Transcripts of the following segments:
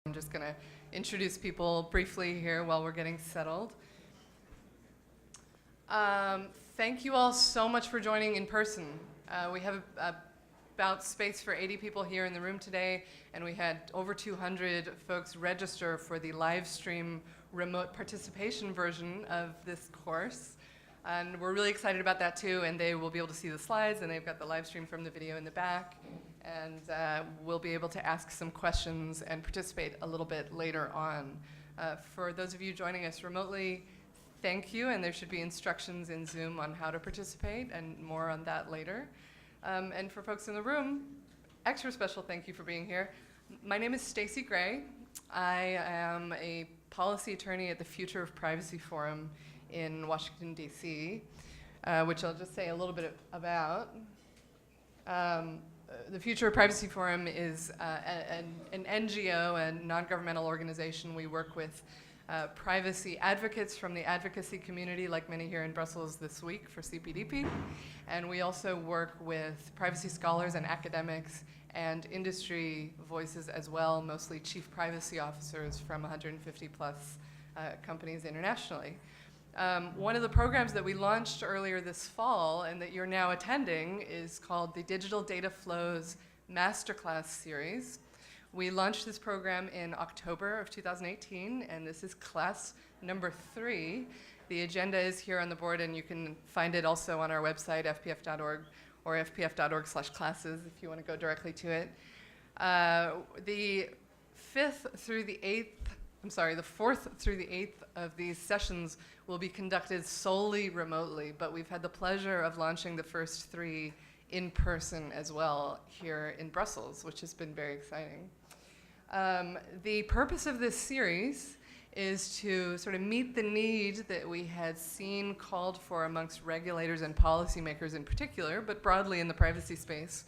I'm just going to introduce people briefly here while we're getting settled. Thank you all so much for joining in person. We have about space for 80 people here in the room today, and we had over 200 folks register for the live stream remote participation version of this course. And we're really excited about that too, and they will be able to see the slides, and they've got the live stream from the video in the back, and we'll be able to ask some questions and participate a little bit later on. For those of you joining us remotely, thank you, and there should be instructions in Zoom on how to participate, and more on that later. And for folks in the room, extra special thank you for being here. My name is Stacy Gray. I am a policy attorney at the Future of Privacy Forum in Washington, D.C., which I'll just say a little bit about. The Future of Privacy Forum is an NGO, a non-governmental organization. We work with privacy advocates from the advocacy community, like many here in Brussels this week for CPDP. And we also work with privacy scholars and academics and industry voices as well, mostly chief privacy officers from 150 plus companies internationally. One of the programs that we launched earlier this fall and that you're now attending is called the Digital Data Flows Masterclass series. We launched this program in October of 2018, and this is class number 3. The agenda is here on the board, and you can find it also on our website, fpf.org, or fpf.org/classes if you want to go directly to it. The 4th through the 8th of these sessions will be conducted solely remotely, but we've had the pleasure of launching the first 3 in person as well here in Brussels, which has been very exciting. The purpose of this series is to sort of meet the need that we had seen called for amongst regulators and policymakers in particular, but broadly in the privacy space,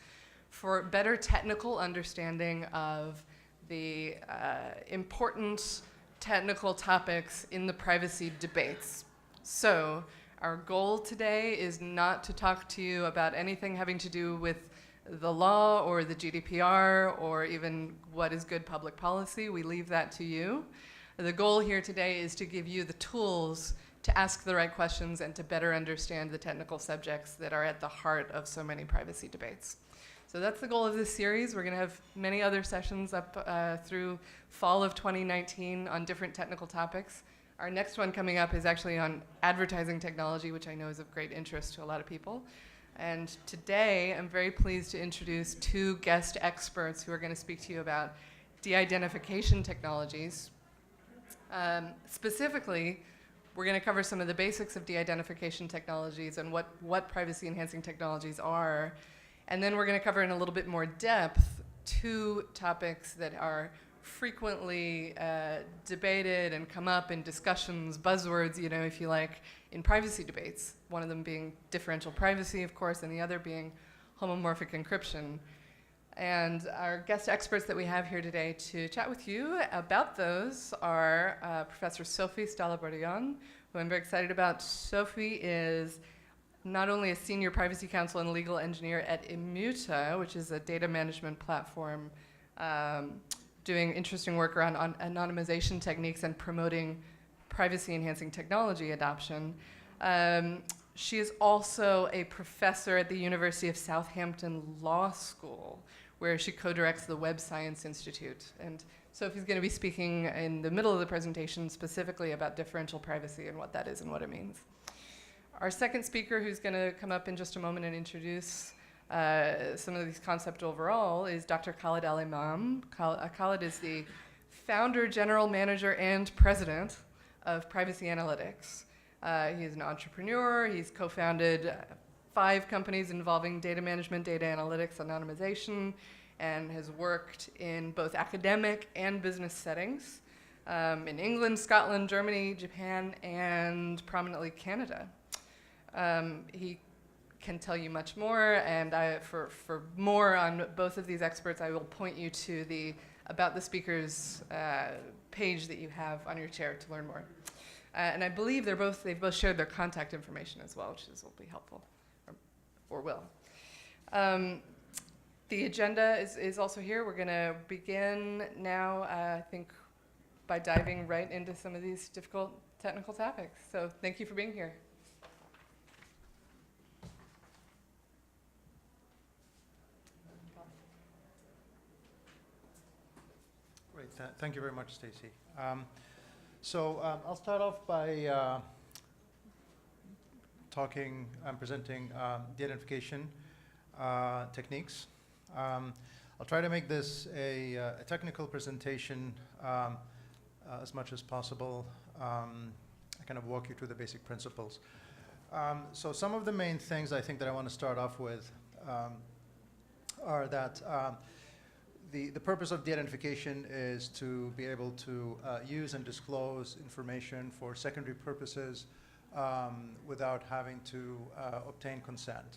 for better technical understanding of the important technical topics in the privacy debates. So our goal today is not to talk to you about anything having to do with the law or the GDPR or even what is good public policy. We leave that to you. The goal here today is to give you the tools to ask the right questions and to better understand the technical subjects that are at the heart of so many privacy debates. So that's the goal of this series. We're going to have many other sessions up through fall of 2019 on different technical topics. Our next one coming up is actually on advertising technology, which I know is of great interest to a lot of people. And today, I'm very pleased to introduce 2 guest experts who are going to speak to you about de-identification technologies. Specifically, we're going to cover some of the basics of de-identification technologies and what privacy-enhancing technologies are. And then we're going to cover in a little bit more depth 2 topics that are frequently debated and come up in discussions, buzzwords, you know, if you like, in privacy debates. One of them being differential privacy, of course, and the other being homomorphic encryption. And our guest experts that we have here today to chat with you about those are Professor Sophie Stalla-Bourdillon, who I'm very excited about. Sophie is not only a senior privacy counsel and legal engineer at Immuta, which is a data management platform doing interesting work around anonymization techniques and promoting privacy-enhancing technology adoption. She is also a professor at the University of Southampton Law School, where she co-directs the Web Science Institute. And Sophie's going to be speaking in the middle of the presentation specifically about differential privacy and what that is and what it means. Our second speaker, who's going to come up in just a moment and introduce some of these concepts overall, is Dr. Khaled Emam. Khaled is the founder, general manager, and president of Privacy Analytics. He is an entrepreneur. He's co-founded 5 companies involving data management, data analytics, anonymization, and has worked in both academic and business settings in England, Scotland, Germany, Japan, and prominently Canada. He can tell you much more, and for more on both of these experts, I will point you to the About the Speakers page that you have on your chair to learn more. And I believe they've both shared their contact information as well, which will be helpful, or will. The agenda is also here. We're going to begin now, I think, by diving right into some of these difficult technical topics. So thank you for being here. Great. Thank you very much, Stacy. I'll start off by talking and presenting de-identification techniques. I'll try to make this a technical presentation as much as possible. I kind of walk you through the basic principles. So some of the main things I think that I want to start off with are that the purpose of de-identification is to be able to use and disclose information for secondary purposes without having to obtain consent.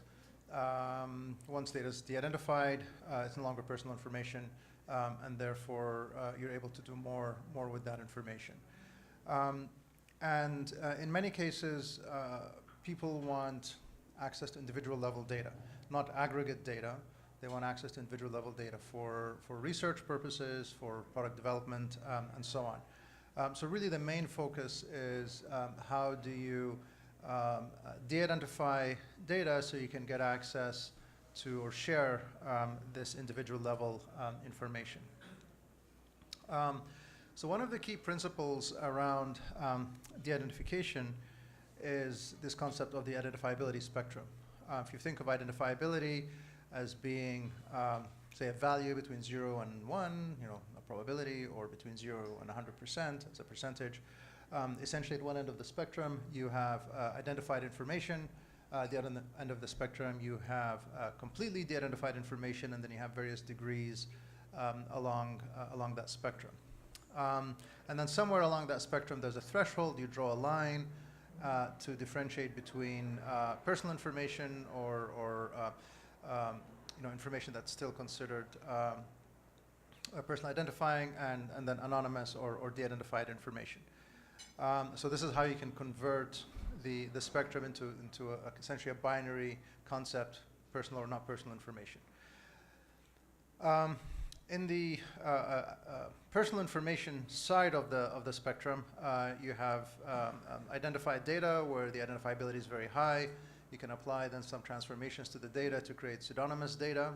Once data is de-identified, it's no longer personal information, and therefore you're able to do more with that information. In many cases, people want access to individual level data, not aggregate data. They want access to individual level data for research purposes, for product development, and so on. So really the main focus is how do you de-identify data so you can get access to or share this individual level information. So one of the key principles around de-identification is this concept of the identifiability spectrum. If you think of identifiability as being, say, a value between 0 and 1, a probability, or between 0 and 100% as a percentage, essentially at one end of the spectrum, you have identified information. At the other end of the spectrum, you have completely de-identified information, and then you have various degrees along that spectrum. And then somewhere along that spectrum, there's a threshold. You draw a line to differentiate between personal information or information that's still considered personal identifying, and then anonymous or de-identified information. So this is how you can convert the spectrum into essentially a binary concept, personal or not personal information. In the personal information side of the spectrum, you have identified data where the identifiability is very high. You can apply then some transformations to the data to create pseudonymous data,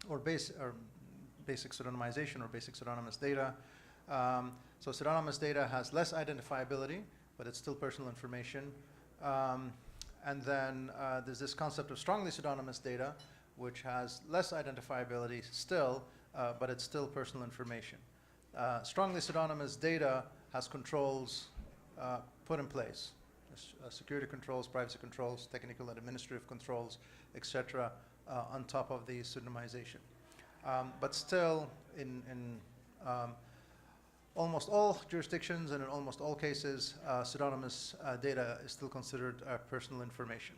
or basic pseudonymization or basic pseudonymous data. So pseudonymous data has less identifiability, but it's still personal information. And then there's this concept of strongly pseudonymous data, which has less identifiability still, but it's still personal information. Strongly pseudonymous data has controls put in place, security controls, privacy controls, technical and administrative controls, etc., on top of the pseudonymization. But still, in almost all jurisdictions and in almost all cases, pseudonymous data is still considered personal information.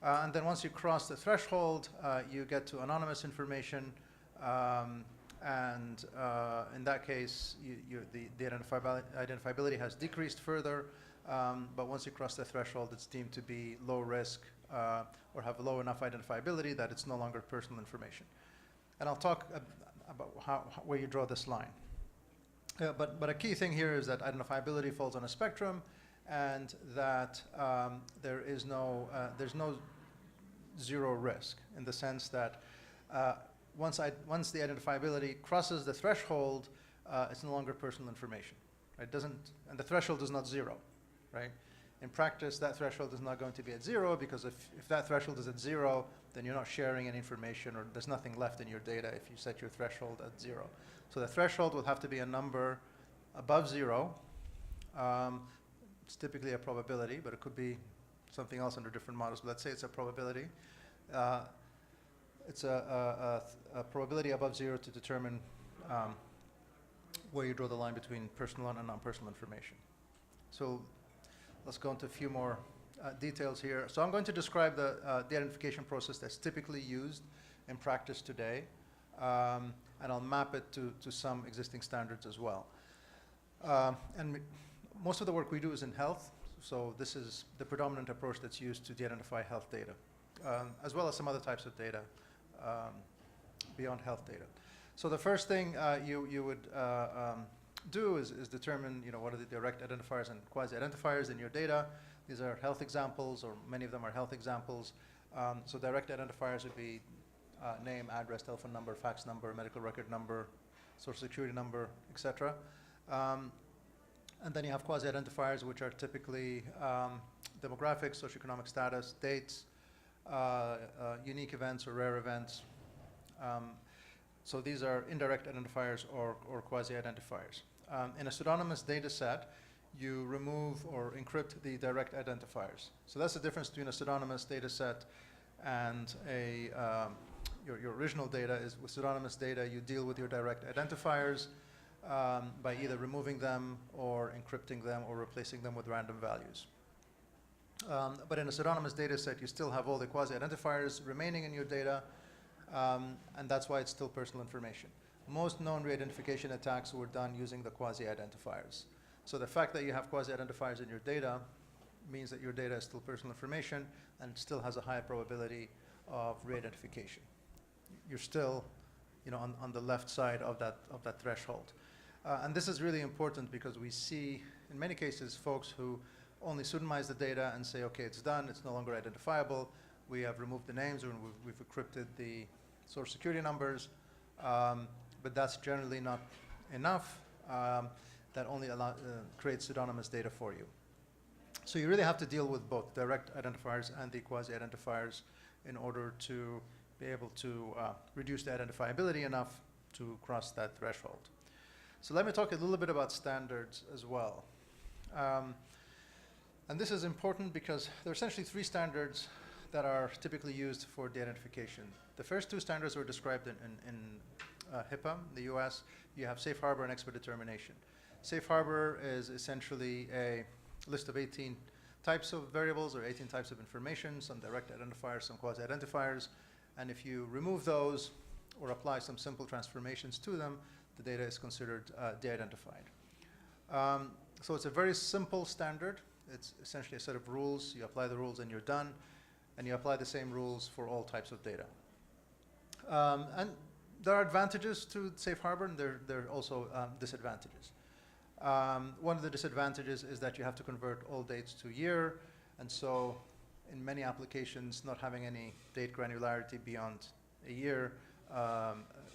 And then once you cross the threshold, you get to anonymous information. And in that case, the identifiability has decreased further. But once you cross the threshold, it's deemed to be low risk or have low enough identifiability that it's no longer personal information. And I'll talk about where you draw this line. But a key thing here is that identifiability falls on a spectrum, and that there's no zero risk, in the sense that once the identifiability crosses the threshold, it's no longer personal information. It doesn't, and the threshold is not zero, right? In practice, that threshold is not going to be at zero, because if that threshold is at zero, then you're not sharing any information, or there's nothing left in your data if you set your threshold at zero. So the threshold will have to be a number above zero. It's typically a probability, but it could be something else under different models. But let's say it's a probability. It's a probability above zero to determine where you draw the line between personal and non-personal information. So let's go into a few more details here. So I'm going to describe the de-identification process that's typically used in practice today, and I'll map it to some existing standards as well. And most of the work we do is in health, so this is the predominant approach that's used to de-identify health data, as well as some other types of data, beyond health data. So the first thing you would do is determine, what are the direct identifiers and quasi-identifiers in your data. These are health examples, or many of them are health examples. So direct identifiers would be name, address, telephone number, fax number, medical record number, social security number, etc. And then you have quasi-identifiers, which are typically demographics, socioeconomic status, dates, unique events or rare events. So these are indirect identifiers or quasi-identifiers. In a pseudonymous data set, you remove or encrypt the direct identifiers. So that's the difference between a pseudonymous data set and your original data. Is with pseudonymous data, you deal with your direct identifiers by either removing them or encrypting them or replacing them with random values. But in a pseudonymous data set, you still have all the quasi-identifiers remaining in your data, and that's why it's still personal information. Most known re-identification attacks were done using the quasi-identifiers. So the fact that you have quasi-identifiers in your data means that your data is still personal information and still has a high probability of re-identification. You're still, on the left side of that threshold. And this is really important because we see, in many cases, folks who only pseudonymize the data and say, okay, it's done, it's no longer identifiable. We have removed the names, or we've encrypted the social security numbers, but that's generally not enough. That only creates pseudonymous data for you. So you really have to deal with both direct identifiers and the quasi-identifiers in order to be able to reduce the identifiability enough to cross that threshold. So let me talk a little bit about standards as well. And this is important because there are essentially three standards that are typically used for de-identification. The first two standards were described in HIPAA, the US. You have safe harbor and expert determination. Safe harbor is essentially a list of 18 types of variables or 18 types of information, some direct identifiers, some quasi-identifiers. And if you remove those or apply some simple transformations to them, the data is considered de-identified. So it's a very simple standard. It's essentially a set of rules. You apply the rules and you're done. And you apply the same rules for all types of data. And there are advantages to safe harbor, and there are also disadvantages. One of the disadvantages is that you have to convert all dates to year, and so in many applications, not having any date granularity beyond a year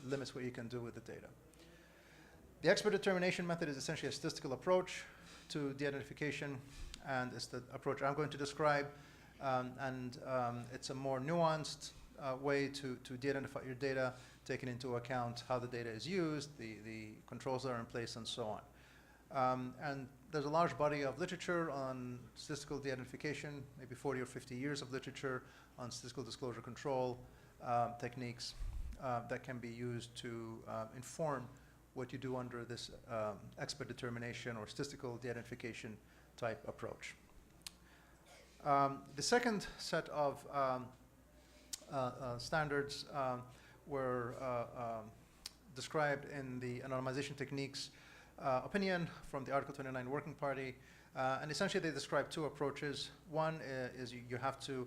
limits what you can do with the data. The expert determination method is essentially a statistical approach to de-identification, and it's the approach I'm going to describe. It's a more nuanced way to de-identify your data, taking into account how the data is used, the controls that are in place, and so on. And there's a large body of literature on statistical de-identification, maybe 40 or 50 years of literature on statistical disclosure control techniques that can be used to inform what you do under this expert determination or statistical de-identification type approach. The second set of standards were described in the anonymization techniques opinion from the Article 29 Working Party. And essentially, they describe two approaches. One is you have to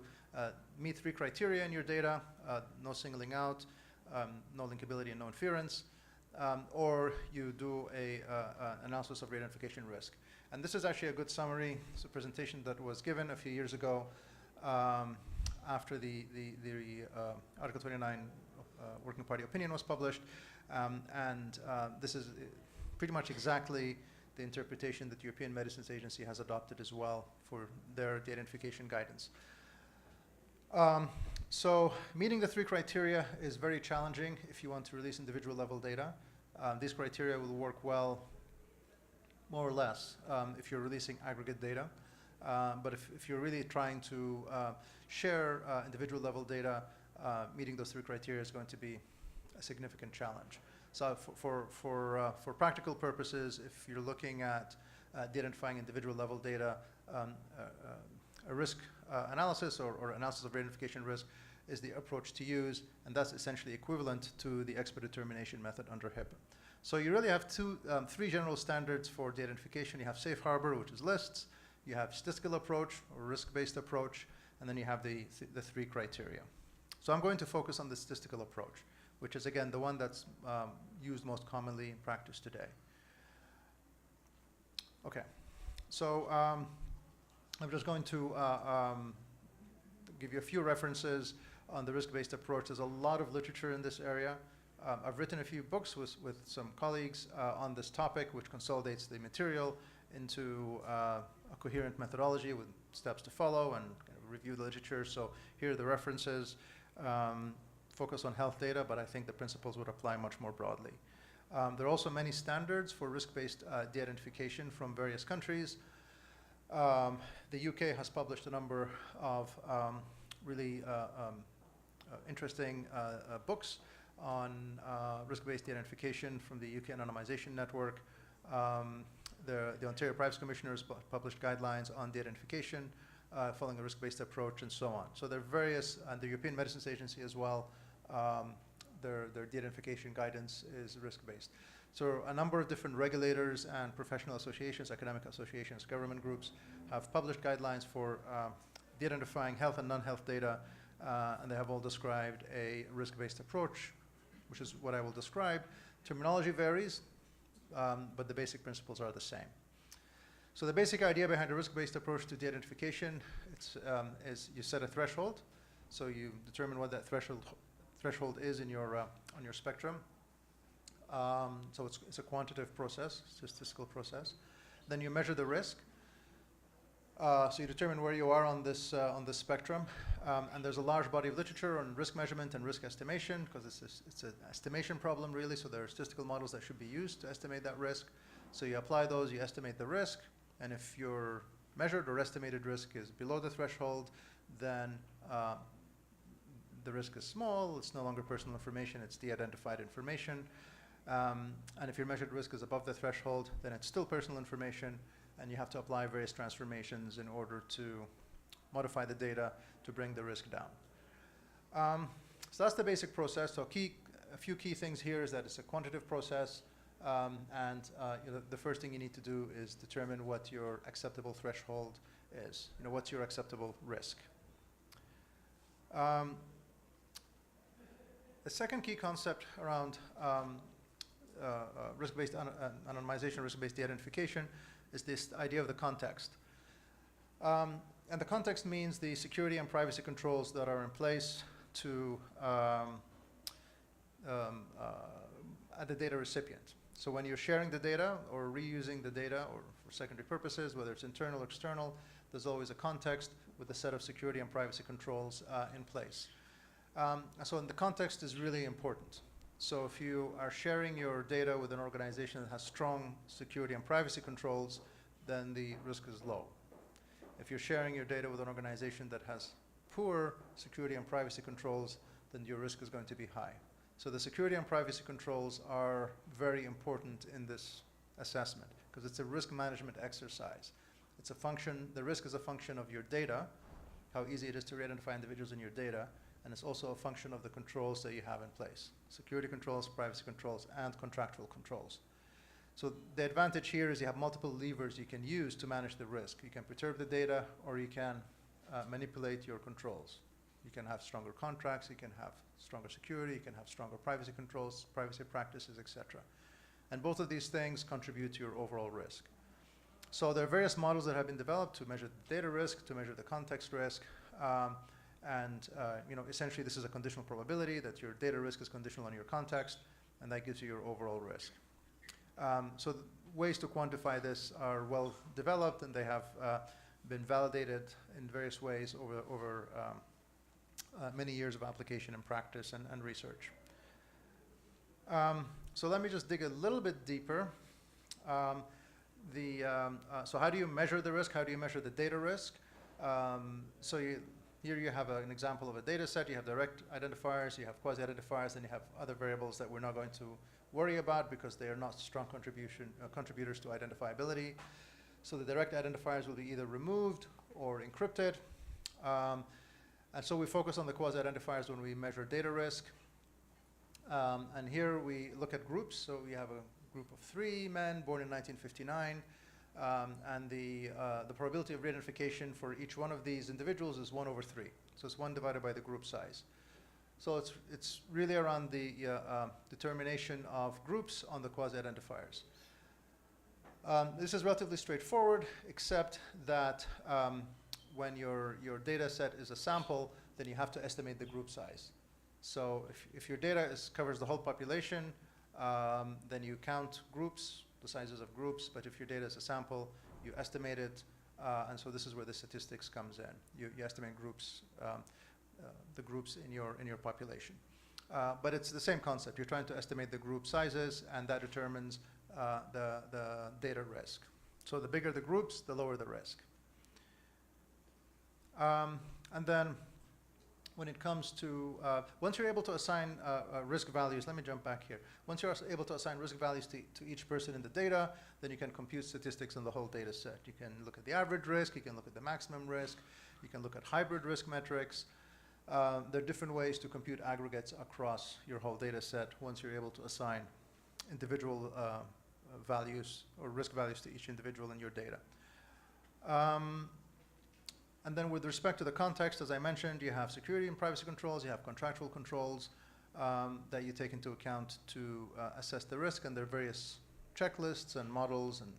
meet three criteria in your data, no singling out, no linkability, and no inference. Or you do an analysis of re-identification risk. And this is actually a good summary. It's a presentation that was given a few years ago after the Article 29 Working Party opinion was published. This is pretty much exactly the interpretation that the European Medicines Agency has adopted as well for their de-identification guidance. So meeting the three criteria is very challenging if you want to release individual level data. These criteria will work well, more or less, if you're releasing aggregate data. But if you're really trying to share individual level data, meeting those three criteria is going to be a significant challenge. So for practical purposes, if you're looking at de-identifying individual level data, a risk analysis or analysis of re-identification risk is the approach to use, and that's essentially equivalent to the expert determination method under HIPAA. So you really have three general standards for de-identification. You have safe harbor, which is lists. You have statistical approach or risk-based approach, and then you have the three criteria. So I'm going to focus on the statistical approach, which is, again, the one that's used most commonly in practice today. Okay, so I'm just going to give you a few references on the risk-based approach. There's a lot of literature in this area. I've written a few books with some colleagues on this topic, which consolidates the material into a coherent methodology with steps to follow and kind of review the literature. So here are the references. Focus on health data, but I think the principles would apply much more broadly. There are also many standards for risk-based de-identification from various countries. The UK has published a number of really interesting books on risk-based de-identification from the UK Anonymization Network. The Ontario Privacy Commissioners published guidelines on de-identification following a risk-based approach and so on. So there are various, and the European Medicines Agency as well, their de-identification guidance is risk-based. So a number of different regulators and professional associations, academic associations, government groups have published guidelines for de-identifying health and non-health data, and they have all described a risk-based approach, which is what I will describe. Terminology varies, but the basic principles are the same. So the basic idea behind a risk-based approach to de-identification is you set a threshold. So you determine what that threshold is in your on your spectrum. So it's a quantitative process, statistical process. Then you measure the risk. So you determine where you are on this spectrum. And there's a large body of literature on risk measurement and risk estimation, because it's an estimation problem, really. So there are statistical models that should be used to estimate that risk. So you apply those, you estimate the risk. And if your measured or estimated risk is below the threshold, then the risk is small. It's no longer personal information. It's de-identified information. And if your measured risk is above the threshold, then it's still personal information, and you have to apply various transformations in order to modify the data to bring the risk down. So that's the basic process. So a few key things here is that it's a quantitative process, and the first thing you need to do is determine what your acceptable threshold is. What's your acceptable risk? The second key concept around risk-based anonymization, risk-based de-identification, is this idea of the context. And the context means the security and privacy controls that are in place to at the data recipient. So when you're sharing the data or reusing the data or for secondary purposes, whether it's internal or external, there's always a context with a set of security and privacy controls in place. So the context is really important. So if you are sharing your data with an organization that has strong security and privacy controls, then the risk is low. If you're sharing your data with an organization that has poor security and privacy controls, then your risk is going to be high. So the security and privacy controls are very important in this assessment, because it's a risk management exercise. It's a function, the risk is a function of your data, how easy it is to identify individuals in your data, and it's also a function of the controls that you have in place. Security controls, privacy controls, and contractual controls. So the advantage here is you have multiple levers you can use to manage the risk. You can perturb the data, or you can manipulate your controls. You can have stronger contracts, you can have stronger security, you can have stronger privacy controls, privacy practices, etc. And both of these things contribute to your overall risk. So there are various models that have been developed to measure the data risk, to measure the context risk, essentially this is a conditional probability that your data risk is conditional on your context, and that gives you your overall risk. So ways to quantify this are well developed, and they have been validated in various ways over many years of application and practice and research. So let me just dig a little bit deeper. So how do you measure the risk? How do you measure the data risk? Here you have an example of a data set. You have direct identifiers, you have quasi-identifiers, and you have other variables that we're not going to worry about because they are not strong contributors to identifiability. So the direct identifiers will be either removed or encrypted. And so we focus on the quasi-identifiers when we measure data risk. And here we look at groups. So we have a group of 3 men born in 1959. And the probability of re-identification for each one of these individuals is 1/3. So it's 1 divided by the group size. So it's really around the determination of groups on the quasi-identifiers. This is relatively straightforward, except that when your data set is a sample, then you have to estimate the group size. So if your data covers the whole population, then you count groups, the sizes of groups, but if your data is a sample, you estimate it, and so this is where the statistics comes in. You estimate groups, the groups in your population. But it's the same concept. You're trying to estimate the group sizes, and that determines the data risk. So the bigger the groups, the lower the risk. And then when it comes to, once you're able to assign risk values, let me jump back here. Once you're able to assign risk values to each person in the data, then you can compute statistics on the whole data set. You can look at the average risk, you can look at the maximum risk, you can look at hybrid risk metrics. There are different ways to compute aggregates across your whole data set once you're able to assign individual values or risk values to each individual in your data. And then with respect to the context, as I mentioned, you have security and privacy controls, you have contractual controls that you take into account to assess the risk, and there are various checklists and models and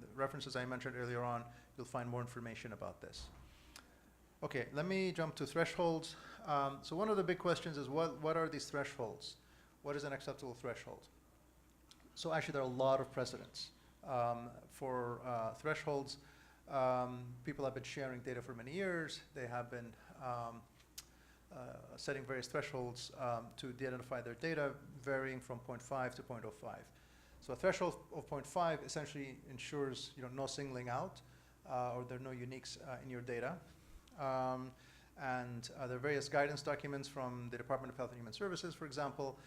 the references I mentioned earlier on. You'll find more information about this. Okay, let me jump to thresholds. So one of the big questions is what are these thresholds? What is an acceptable threshold? So actually there are a lot of precedents for thresholds. People have been sharing data for many years. They have been setting various thresholds to de-identify their data, varying from 0.5 to 0.05. So a threshold of 0.5 essentially ensures no singling out, or there are no uniques in your data. And there are various guidance documents from the Department of Health and Human Services, for example,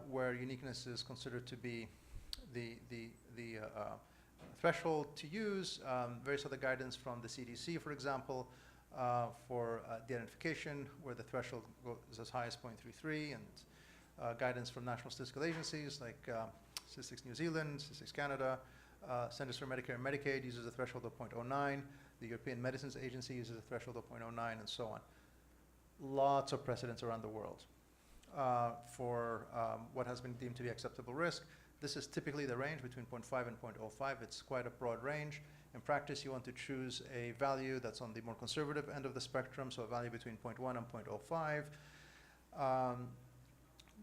where uniqueness is considered to be the threshold to use. Various other guidance from the CDC, for example, for de-identification, where the threshold is as high as 0.33, and guidance from national statistical agencies like Statistics New Zealand, Statistics Canada, Centers for Medicare and Medicaid uses a threshold of 0.09. The European Medicines Agency uses a threshold of 0.09, and so on. Lots of precedents around the world for what has been deemed to be acceptable risk. This is typically the range between 0.5 and 0.05. It's quite a broad range. In practice, you want to choose a value that's on the more conservative end of the spectrum, so a value between 0.1 and 0.05,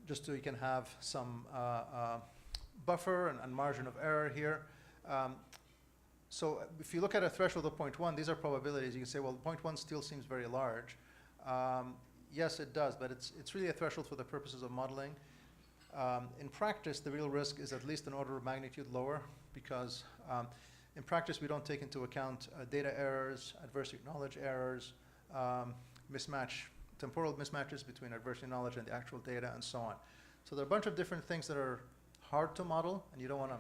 just so you can have some buffer and margin of error here. So if you look at a threshold of 0.1, these are probabilities. You can say, well, 0.1 still seems very large. Yes, it does, but it's really a threshold for the purposes of modeling. In practice, the real risk is at least an order of magnitude lower, because in practice, we don't take into account data errors, adversely acknowledged errors, temporal mismatches between adversely acknowledged and the actual data, and so on. So there are a bunch of different things that are hard to model, and you don't want to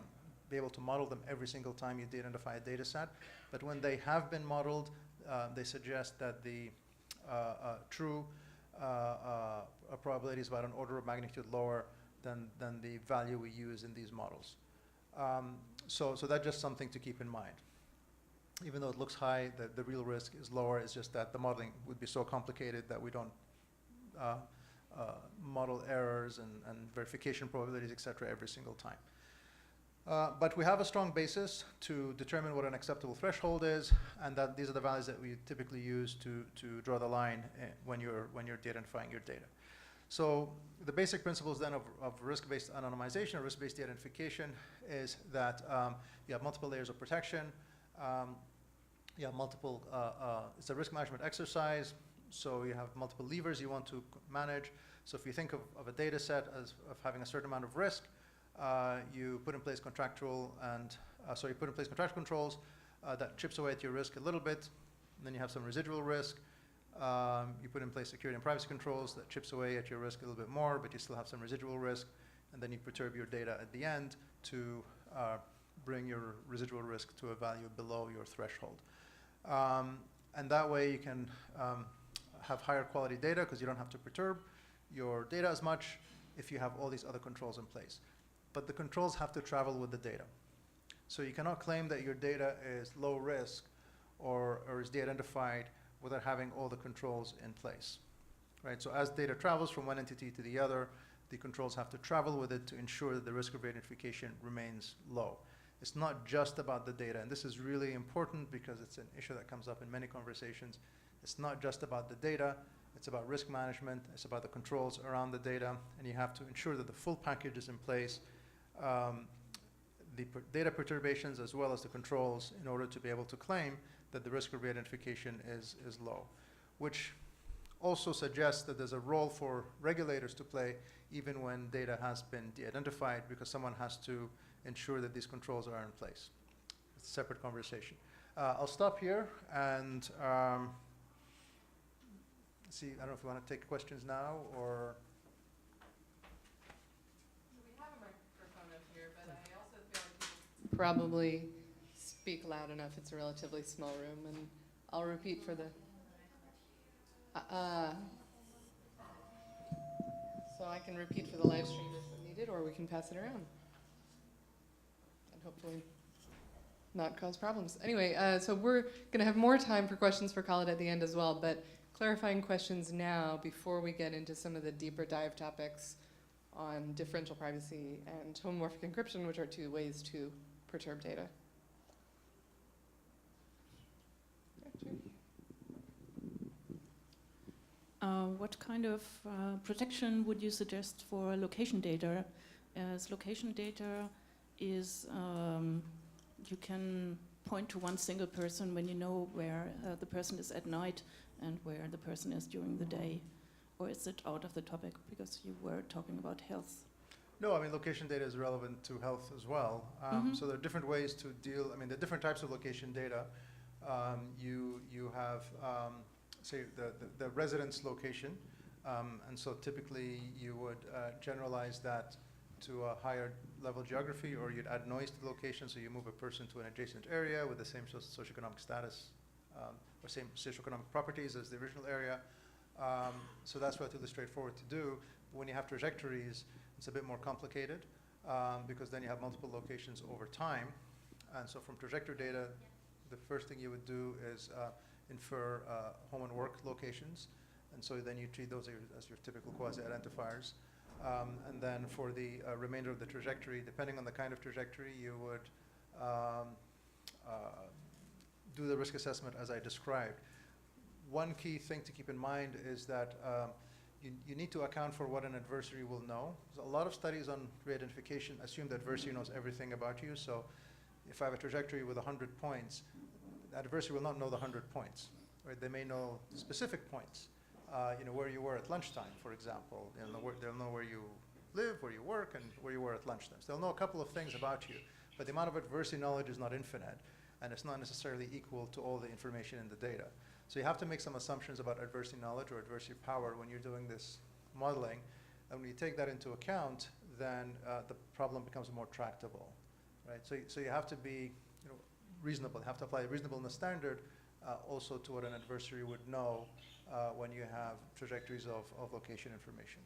be able to model them every single time you de-identify a data set. But when they have been modeled, they suggest that the true probability is about an order of magnitude lower than the value we use in these models. So that's just something to keep in mind. Even though it looks high, the real risk is lower. It's just that the modeling would be so complicated that we don't model errors and verification probabilities, et cetera, every single time. But we have a strong basis to determine what an acceptable threshold is, and that these are the values that we typically use to draw the line when you're de-identifying your data. So the basic principles then of risk-based anonymization or risk-based de-identification is that you have multiple layers of protection. You have multiple, it's a risk management exercise, so you have multiple levers you want to manage. So if you think of a data set as of having a certain amount of risk, you put in place contractual controls that chips away at your risk a little bit, and then you have some residual risk. You put in place security and privacy controls that chips away at your risk a little bit more, but you still have some residual risk, and then you perturb your data at the end to bring your residual risk to a value below your threshold. And that way you can have higher quality data because you don't have to perturb your data as much if you have all these other controls in place. But the controls have to travel with the data. So you cannot claim that your data is low risk or is de-identified without having all the controls in place. right? So as data travels from one entity to the other, the controls have to travel with it to ensure that the risk of re-identification remains low. It's not just about the data, and this is really important because it's an issue that comes up in many conversations. It's not just about the data, it's about risk management, it's about the controls around the data, and you have to ensure that the full package is in place, the data perturbations as well as the controls, in order to be able to claim that the risk of re-identification is low, which also suggests that there's a role for regulators to play even when data has been de-identified, because someone has to ensure that these controls are in place. It's a separate conversation. I'll stop here and see, I don't know if you want to take questions now or... We have a microphone up here, but I also feel like people probably speak loud enough. It's a relatively small room, and I'll repeat for the... so I can repeat for the live stream if needed, or we can pass it around. And hopefully not cause problems. Anyway, so we're going to have more time for questions for Khaled at the end as well, but clarifying questions now before we get into some of the deeper dive topics on differential privacy and homomorphic encryption, which are two ways to perturb data. What kind of protection would you suggest for location data? As location data is, you can point to one single person when you know where the person is at night and where the person is during the day. Or is it out of the topic because you were talking about health? No, I mean, location data is relevant to health as well. So there are different ways to deal, I mean, there are different types of location data. You have, say, the residence location, and so typically you would generalize that to a higher level geography, or you'd add noise to the location, so you move a person to an adjacent area with the same socioeconomic status or same socioeconomic properties as the original area. So that's relatively straightforward to do. But when you have trajectories, it's a bit more complicated because then you have multiple locations over time. And so from trajectory data, the first thing you would do is infer home and work locations. And so then you treat those as your typical quasi-identifiers. And then for the remainder of the trajectory, depending on the kind of trajectory, you would do the risk assessment as I described. One key thing to keep in mind is that you need to account for what an adversary will know. So a lot of studies on re-identification assume the adversary knows everything about you. So if I have a trajectory with 100 points, the adversary will not know the 100 points. Right? They may know specific points. Where you were at lunchtime, for example. They'll know where you live, where you work, and where you were at lunchtime. So they'll know a couple of things about you. But the amount of adversary knowledge is not infinite, and it's not necessarily equal to all the information in the data. So you have to make some assumptions about adversary knowledge or adversary power when you're doing this modeling. And when you take that into account, then the problem becomes more tractable, right? So you have to be reasonable. You have to apply a reasonableness standard also to what an adversary would know when you have trajectories of location information.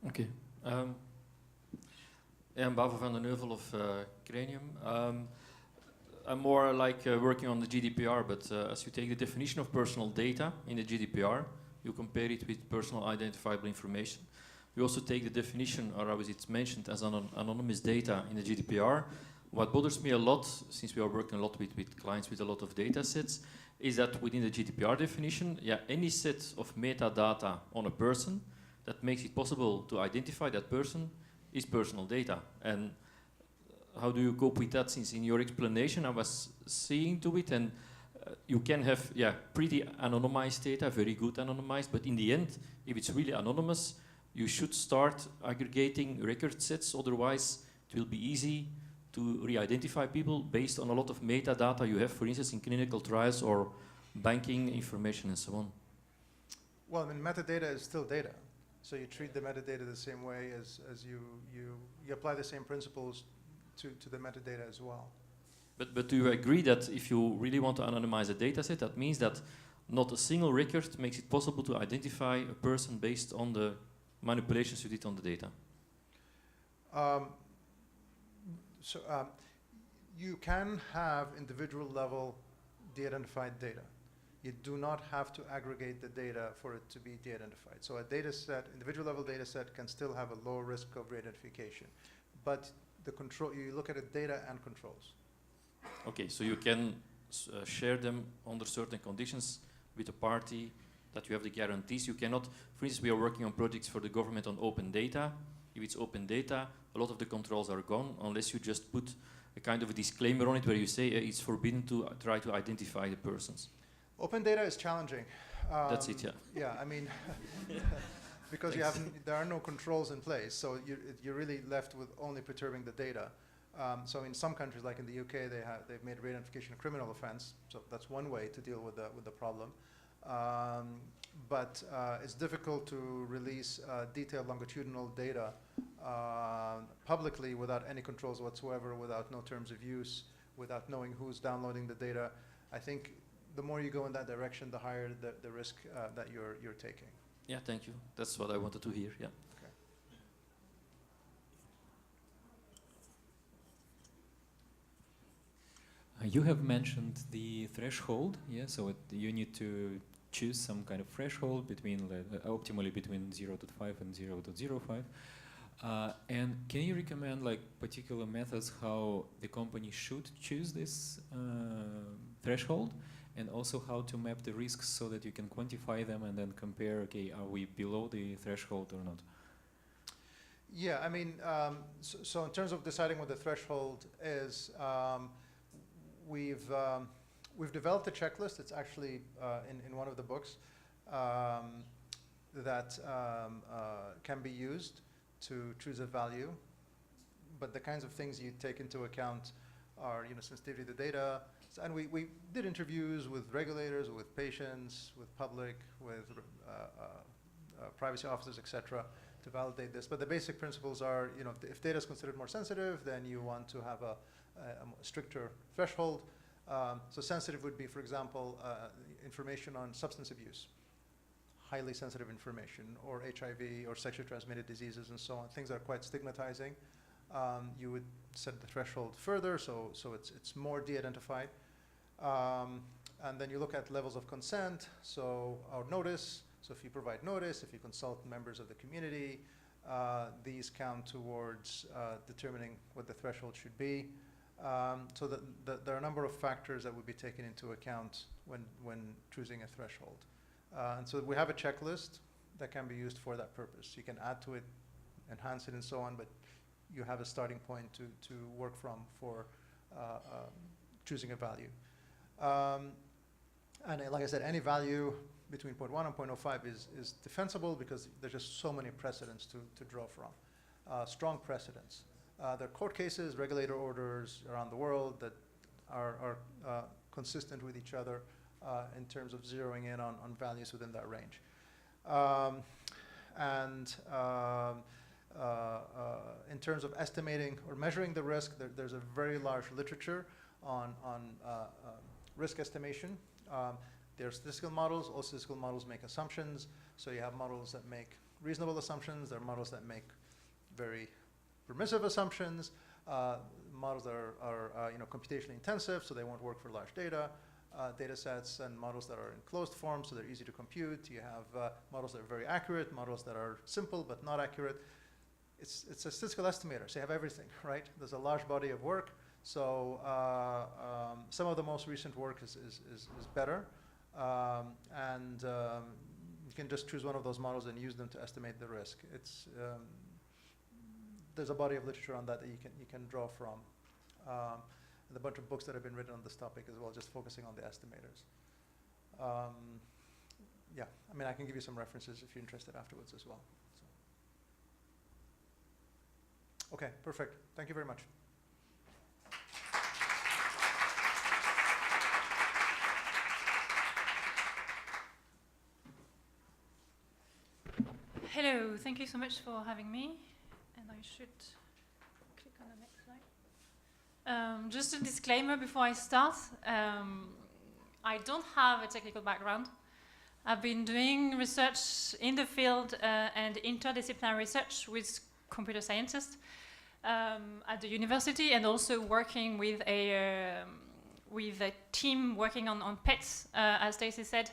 Okay. I'm Bavo van den Heuvel of Cranium. I'm more like working on the GDPR, but as you take the definition of personal data in the GDPR, you compare it with personal identifiable information. We also take the definition, or as it's mentioned, as anonymous data in the GDPR. What bothers me a lot, since we are working a lot with clients with a lot of data sets, is that within the GDPR definition, any set of metadata on a person that makes it possible to identify that person is personal data. And how do you cope with that, since in your explanation I was seeing to it, and you can have pretty anonymized data, very good anonymized, but in the end, if it's really anonymous, you should start aggregating record sets, otherwise it will be easy to re-identify people based on a lot of metadata you have, for instance, in clinical trials or banking information and so on. Well, I mean, metadata is still data. So you treat the metadata the same way as you apply the same principles to the metadata as well. But do you agree that if you really want to anonymize a data set, that means that not a single record makes it possible to identify a person based on the manipulations you did on the data? You can have individual level de-identified data. You do not have to aggregate the data for it to be de-identified. So a data set, individual level data set, can still have a low risk of re-identification. But the control, you look at it data and controls. Okay, so you can share them under certain conditions with a party that you have the guarantees. You cannot, for instance, we are working on projects for the government on open data. If it's open data, a lot of the controls are gone unless you just put a kind of a disclaimer on it where you say it's forbidden to try to identify the persons. Open data is challenging. That's it, yeah. Yeah, I mean, because there are no controls in place, so you're really left with only perturbing the data. So in some countries, like in the UK, they've made re-identification a criminal offense. So that's one way to deal with the problem. But it's difficult to release detailed longitudinal data publicly without any controls whatsoever, without no terms of use, without knowing who's downloading the data. I think the more you go in that direction, the higher the risk that you're taking. Yeah, thank you. That's what I wanted to hear, yeah. Okay. You have mentioned the threshold, yeah, so you need to choose some kind of threshold between, optimally between 0 to 5 and 0 to 0.5. And can you recommend like particular methods how the company should choose this threshold, and also how to map the risks so that you can quantify them and then compare, okay, are we below the threshold or not? Yeah, I mean, so in terms of deciding what the threshold is, we've developed a checklist. It's actually in one of the books that can be used to choose a value. But the kinds of things you take into account are, sensitivity to the data. And we did interviews with regulators, with patients, with public, with privacy officers, etc., to validate this. But the basic principles are, if data is considered more sensitive, then you want to have a stricter threshold. So sensitive would be, for example, information on substance abuse, highly sensitive information, or HIV, or sexually transmitted diseases, and so on. Things that are quite stigmatizing. You would set the threshold further, so it's more de-identified. And then you look at levels of consent, or notice. So if you provide notice, if you consult members of the community, these count towards determining what the threshold should be. So there are a number of factors that would be taken into account when choosing a threshold. And so we have a checklist that can be used for that purpose. You can add to it, enhance it, and so on, but you have a starting point to work from for choosing a value. And like I said, any value between 0.1 and 0.05 is defensible because there's just so many precedents to draw from, strong precedents. There are court cases, regulator orders around the world that are consistent with each other in terms of zeroing in on values within that range. In terms of estimating or measuring the risk, there's a very large literature on risk estimation. There are statistical models. All statistical models make assumptions. So you have models that make reasonable assumptions. There are models that make very permissive assumptions. Models that are computationally intensive, so they won't work for large data sets, and models that are in closed form, so they're easy to compute. You have models that are very accurate, models that are simple but not accurate. It's a statistical estimator, so you have everything, right? There's a large body of work. So some of the most recent work is better. You can just choose one of those models and use them to estimate the risk. There's a body of literature on that you can draw from. And a bunch of books that have been written on this topic as well, just focusing on the estimators. Yeah, I mean, I can give you some references if you're interested afterwards as well. So. Okay, perfect. Thank you very much. Hello, thank you so much for having me. And I should click on the next slide. Just a disclaimer before I start. I don't have a technical background. I've been doing research in the field and interdisciplinary research with computer scientists at the university, and also working with with a team working on pets, as Stacey said,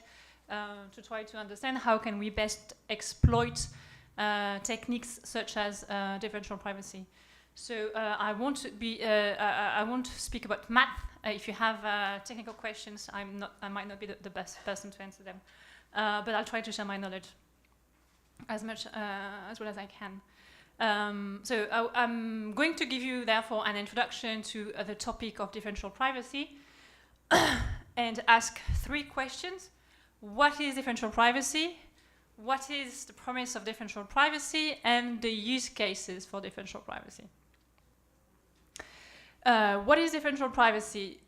to try to understand how can we best exploit techniques such as differential privacy. So I won't speak about math. If you have technical questions, I might not be the best person to answer them, but I'll try to share my knowledge as well as I can. So I'm going to give you, therefore, an introduction to the topic of differential privacy and ask 3 questions. What is differential privacy? What is the promise of differential privacy? And the use cases for differential privacy. What is differential privacy?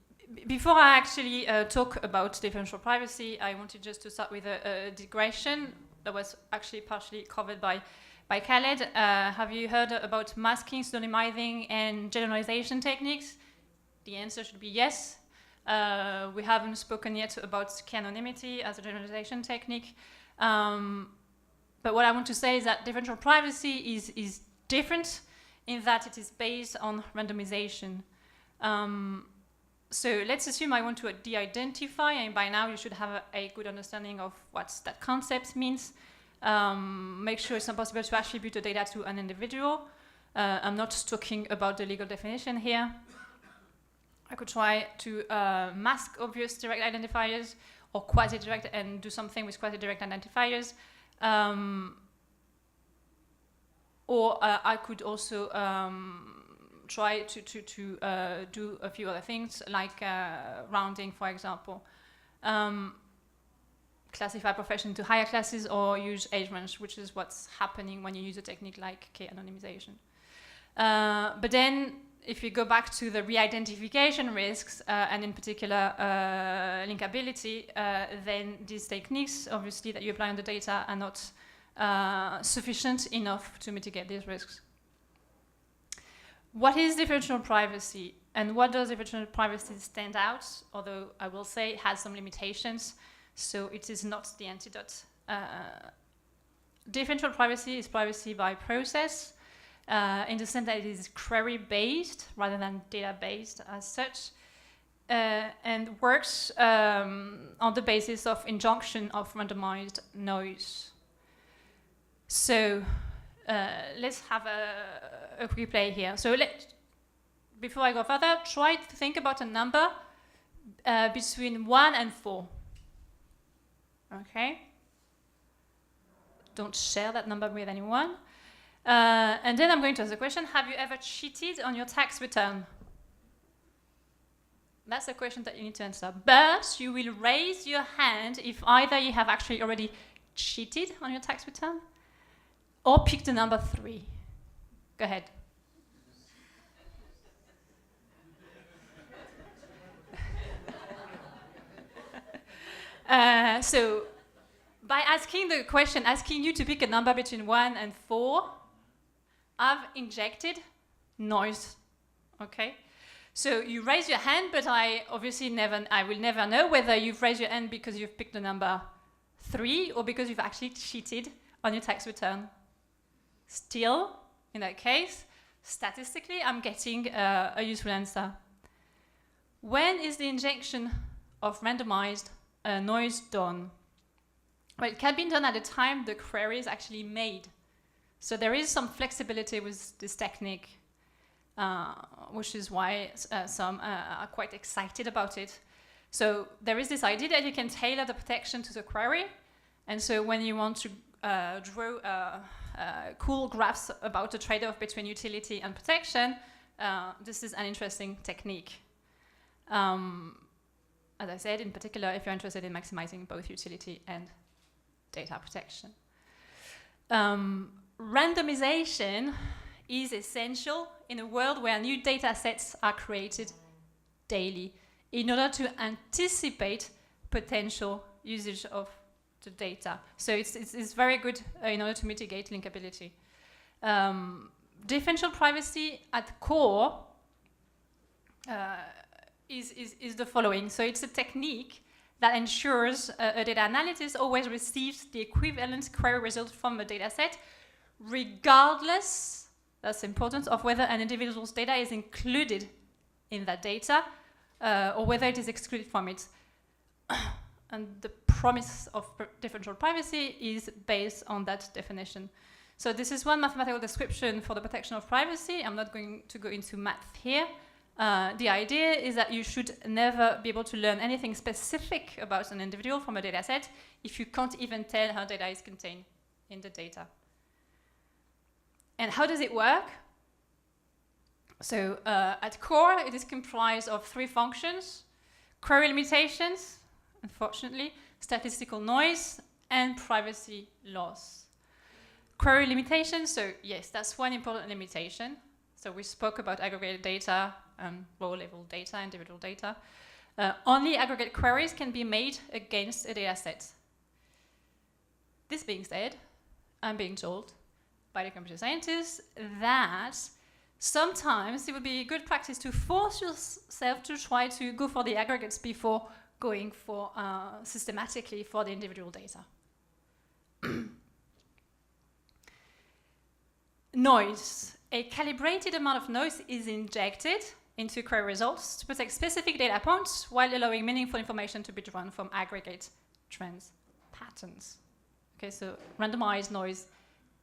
Before I actually talk about differential privacy, I wanted just to start with a digression that was actually partially covered by Khaled. Have you heard about masking, pseudonymizing, and generalization techniques? The answer should be yes. We haven't spoken yet about key anonymity as a generalization technique. But what I want to say is that differential privacy is different in that it is based on randomization. So let's assume I want to de-identify, and by now you should have a good understanding of what that concept means. Make sure it's not possible to attribute the data to an individual. I'm not talking about the legal definition here. I could try to mask obvious direct identifiers or quasi-direct and do something with quasi-direct identifiers. Or I could also try to do a few other things, like rounding, for example. Classify profession to higher classes or use age range, which is what's happening when you use a technique like k-anonymization. But then, if we go back to the re-identification risks, and in particular linkability, then these techniques, obviously, that you apply on the data are not sufficient enough to mitigate these risks. What is differential privacy, and what does differential privacy stand out? Although I will say it has some limitations, so it is not the antidote. Differential privacy is privacy by process, in the sense that it is query-based rather than data-based as such, and works on the basis of injunction of randomized noise. So let's have a quick play here. So before I go further, try to think about a number between 1 and 4. Okay? Don't share that number with anyone. And then I'm going to ask the question, have you ever cheated on your tax return? That's a question that you need to answer. But you will raise your hand if either you have actually already cheated on your tax return or pick the number 3. Go ahead. So, by asking the question, asking you to pick a number between 1 and 4, I've injected noise. Okay? So you raise your hand, but I will never know whether you've raised your hand because you've picked the number 3 or because you've actually cheated on your tax return. Still, in that case, statistically, I'm getting a useful answer. When is the injection of randomized noise done? Well, it can be done at the time the query is actually made. So there is some flexibility with this technique, which is why some are quite excited about it. So there is this idea that you can tailor the protection to the query. And so when you want to draw cool graphs about the trade-off between utility and protection, this is an interesting technique. As I said, in particular, if you're interested in maximizing both utility and data protection. Randomization is essential in a world where new data sets are created daily in order to anticipate potential usage of the data. So it's very good in order to mitigate linkability. Differential privacy at the core is the following. So it's a technique that ensures a data analysis always receives the equivalent query result from a data set, regardless, that's important, of whether an individual's data is included in that data or whether it is excluded from it. And the promise of differential privacy is based on that definition. So this is one mathematical description for the protection of privacy. I'm not going to go into math here. The idea is that you should never be able to learn anything specific about an individual from a data set if you can't even tell how data is contained in the data. And how does it work? So at core, it is comprised of 3 functions: query limitations, unfortunately, statistical noise, and privacy loss. Query limitations, so yes, that's one important limitation. So we spoke about aggregated data, row-level data, individual data. Only aggregate queries can be made against a data set. This being said, I'm being told by the computer scientists that sometimes it would be good practice to force yourself to try to go for the aggregates before going for systematically for the individual data. Noise. A calibrated amount of noise is injected into query results to protect specific data points while allowing meaningful information to be drawn from aggregate trends patterns. Okay, so randomized noise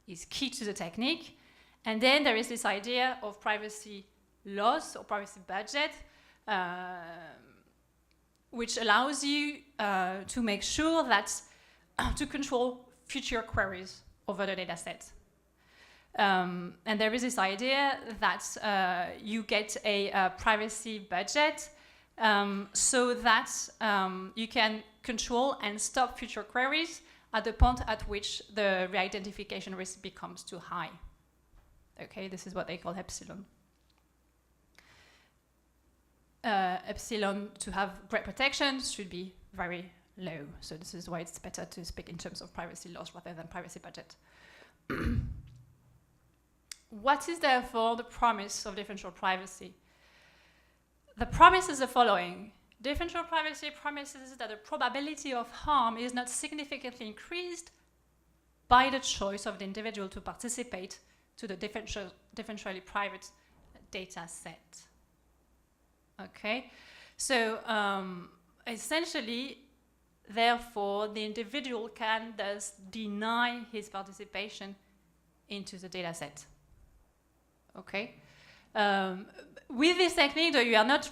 is key to the technique. And then there is this idea of privacy loss or privacy budget, which allows you to make sure that to control future queries over the data set. And there is this idea that you get a privacy budget so that you can control and stop future queries at the point at which the re-identification risk becomes too high. Okay, this is what they call epsilon. Epsilon, to have great protection, should be very low. So this is why it's better to speak in terms of privacy loss rather than privacy budget. What is therefore the promise of differential privacy? The promise is the following. Differential privacy promises that the probability of harm is not significantly increased by the choice of the individual to participate to the differentially private data set. Okay, so essentially, therefore, the individual can thus deny his participation into the data set. Okay, with this technique, though, you are not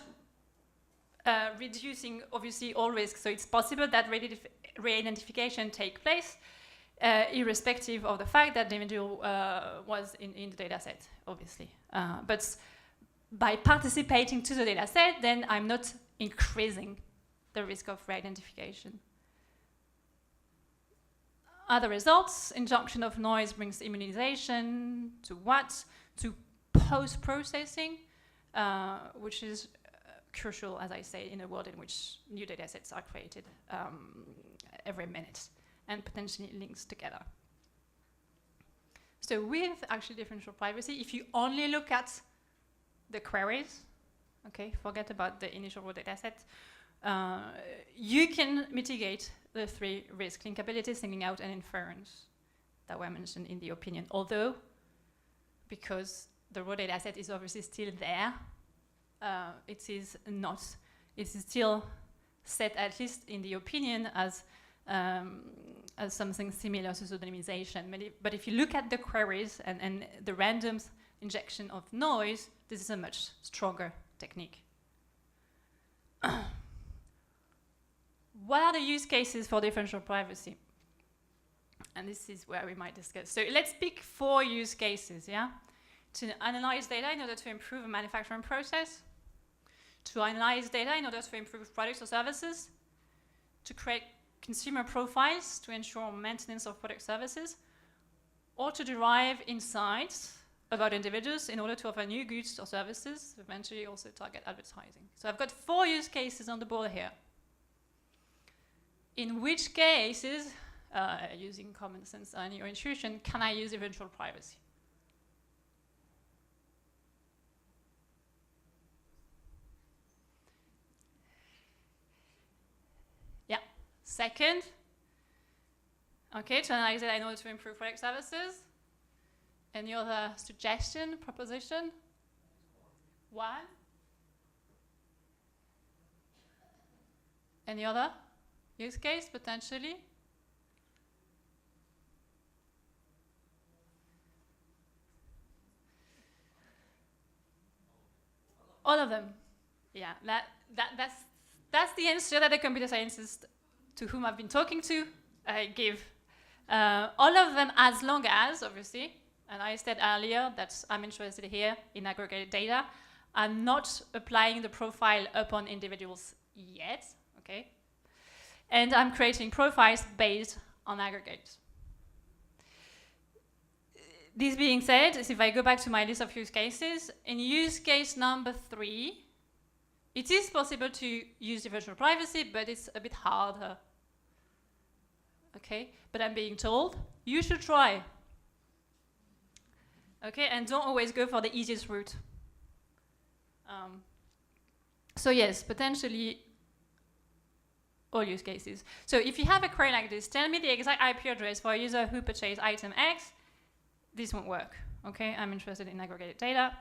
reducing, obviously, all risks. So it's possible that re-identification take place irrespective of the fact that the individual was in the data set, obviously. But by participating to the data set, then I'm not increasing the risk of re-identification. Other results, injunction of noise brings immunization to what? To post-processing, which is crucial, as I say, in a world in which new data sets are created every minute and potentially links together. So with actually differential privacy, if you only look at the queries, okay, forget about the initial raw data set, you can mitigate the 3 risks: linkability, singling out, and inference that were mentioned in the opinion. Although, because the raw data set is obviously still there, it is still set, at least in the opinion, as something similar to pseudonymization. But if you look at the queries and the random injection of noise, this is a much stronger technique. What are the use cases for differential privacy? And this is where we might discuss. So let's pick 4 use cases, yeah? To analyze data in order to improve a manufacturing process, to analyze data in order to improve products or services, to create consumer profiles to ensure maintenance of product services, or to derive insights about individuals in order to offer new goods or services, eventually also target advertising. So I've got 4 use cases on the board here. In which cases, using common sense and your intuition, can I use differential privacy? Yeah. Second, okay, to analyze it in order to improve product services. Any other suggestion, proposition? 1? Any other use case, potentially? All of them. Yeah, that's the answer that the computer scientists to whom I've been talking to give. All of them, as long as, obviously, and I said earlier that I'm interested here in aggregated data. I'm not applying the profile upon individuals yet, okay? And I'm creating profiles based on aggregates. This being said, if I go back to my list of use cases, in use case number 3, it is possible to use differential privacy, but it's a bit harder. Okay, but I'm being told, you should try. Okay, and don't always go for the easiest route. So yes, potentially all use cases. So if you have a query like this, tell me the exact IP address for a user who purchased item X, this won't work. Okay, I'm interested in aggregated data.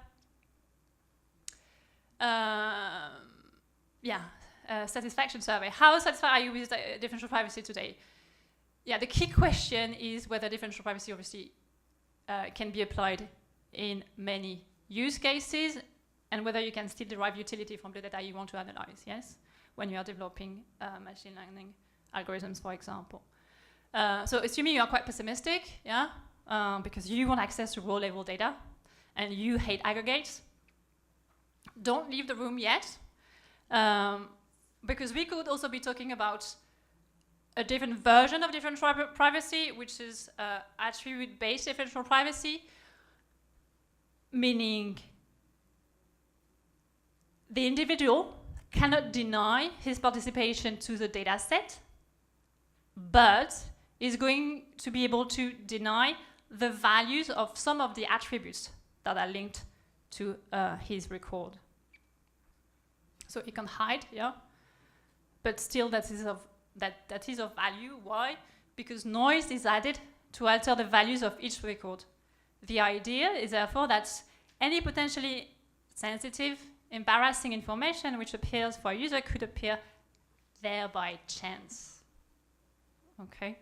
Satisfaction survey. How satisfied are you with differential privacy today? Yeah, the key question is whether differential privacy obviously can be applied in many use cases and whether you can still derive utility from the data you want to analyze, yes? When you are developing machine learning algorithms, for example. So assuming you are quite pessimistic, yeah, because you want access to raw level data and you hate aggregates, don't leave the room yet, because we could also be talking about a different version of differential privacy, which is attribute-based differential privacy, meaning the individual cannot deny his participation to the data set, but is going to be able to deny the values of some of the attributes that are linked to his record. So he can hide, yeah, but still that is of value. Why? Because noise is added to alter the values of each record. The idea is therefore that any potentially sensitive, embarrassing information which appears for a user could appear there by chance. Okay?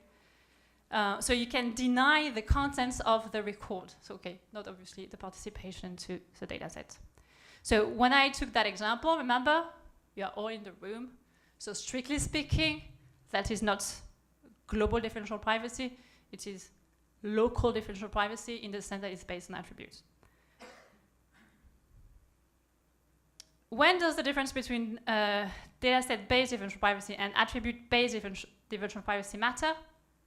So you can deny the contents of the record. So, okay, not obviously the participation to the data set. So when I took that example, remember, you are all in the room. So strictly speaking, that is not global differential privacy. It is local differential privacy in the sense that it's based on attributes. When does the difference between dataset-based differential privacy and attribute-based differential privacy matter?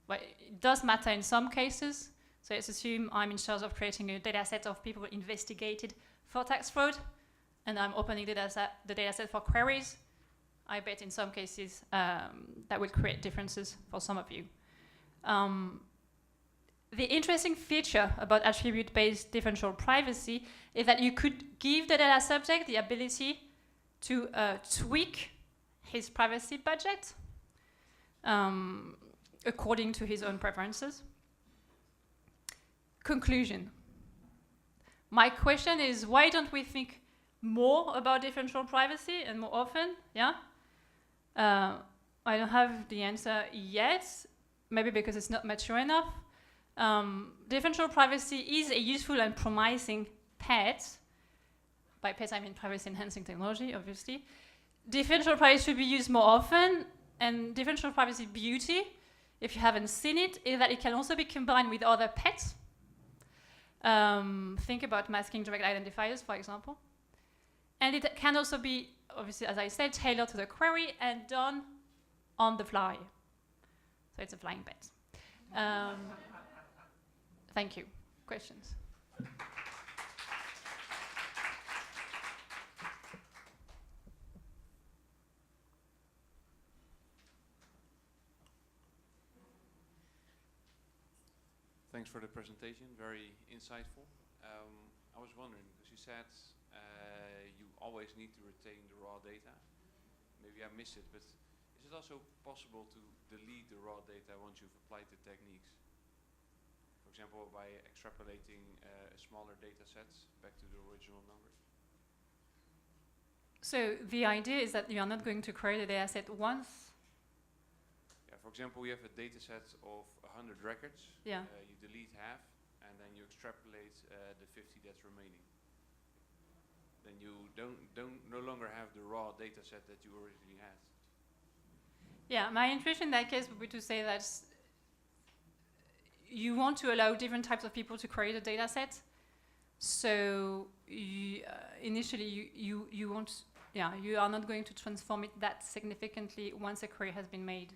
Well, it does matter in some cases. So let's assume I'm in charge of creating a dataset of people investigated for tax fraud, and I'm opening the dataset for queries. I bet in some cases that will create differences for some of you. The interesting feature about attribute-based differential privacy is that you could give the data subject the ability to tweak his privacy budget according to his own preferences. Conclusion. My question is, why don't we think more about differential privacy and more often? Yeah. I don't have the answer yet, maybe because it's not mature enough. Differential privacy is a useful and promising pet. By pet, I mean privacy-enhancing technology, obviously. Differential privacy should be used more often, and differential privacy beauty, if you haven't seen it, is that it can also be combined with other pets. Think about masking direct identifiers, for example. And it can also be, obviously, as I said, tailored to the query and done on the fly. So it's a flying pet. Thank you. Questions? Thanks for the presentation, very insightful. I was wondering, because you said you always need to retain the raw data. Maybe I missed it, but is it also possible to delete the raw data once you've applied the techniques? For example, by extrapolating a smaller data sets back to the original numbers? So the idea is that you are not going to query the data set once, for example, we have a data set of 100 records. Yeah. You delete half, and then you extrapolate the 50 that's remaining. Then you no longer have the raw data set that you originally had. Yeah, my intuition in that case would be to say that you want to allow different types of people to create a data set. So initially you want, you are not going to transform it that significantly once a query has been made.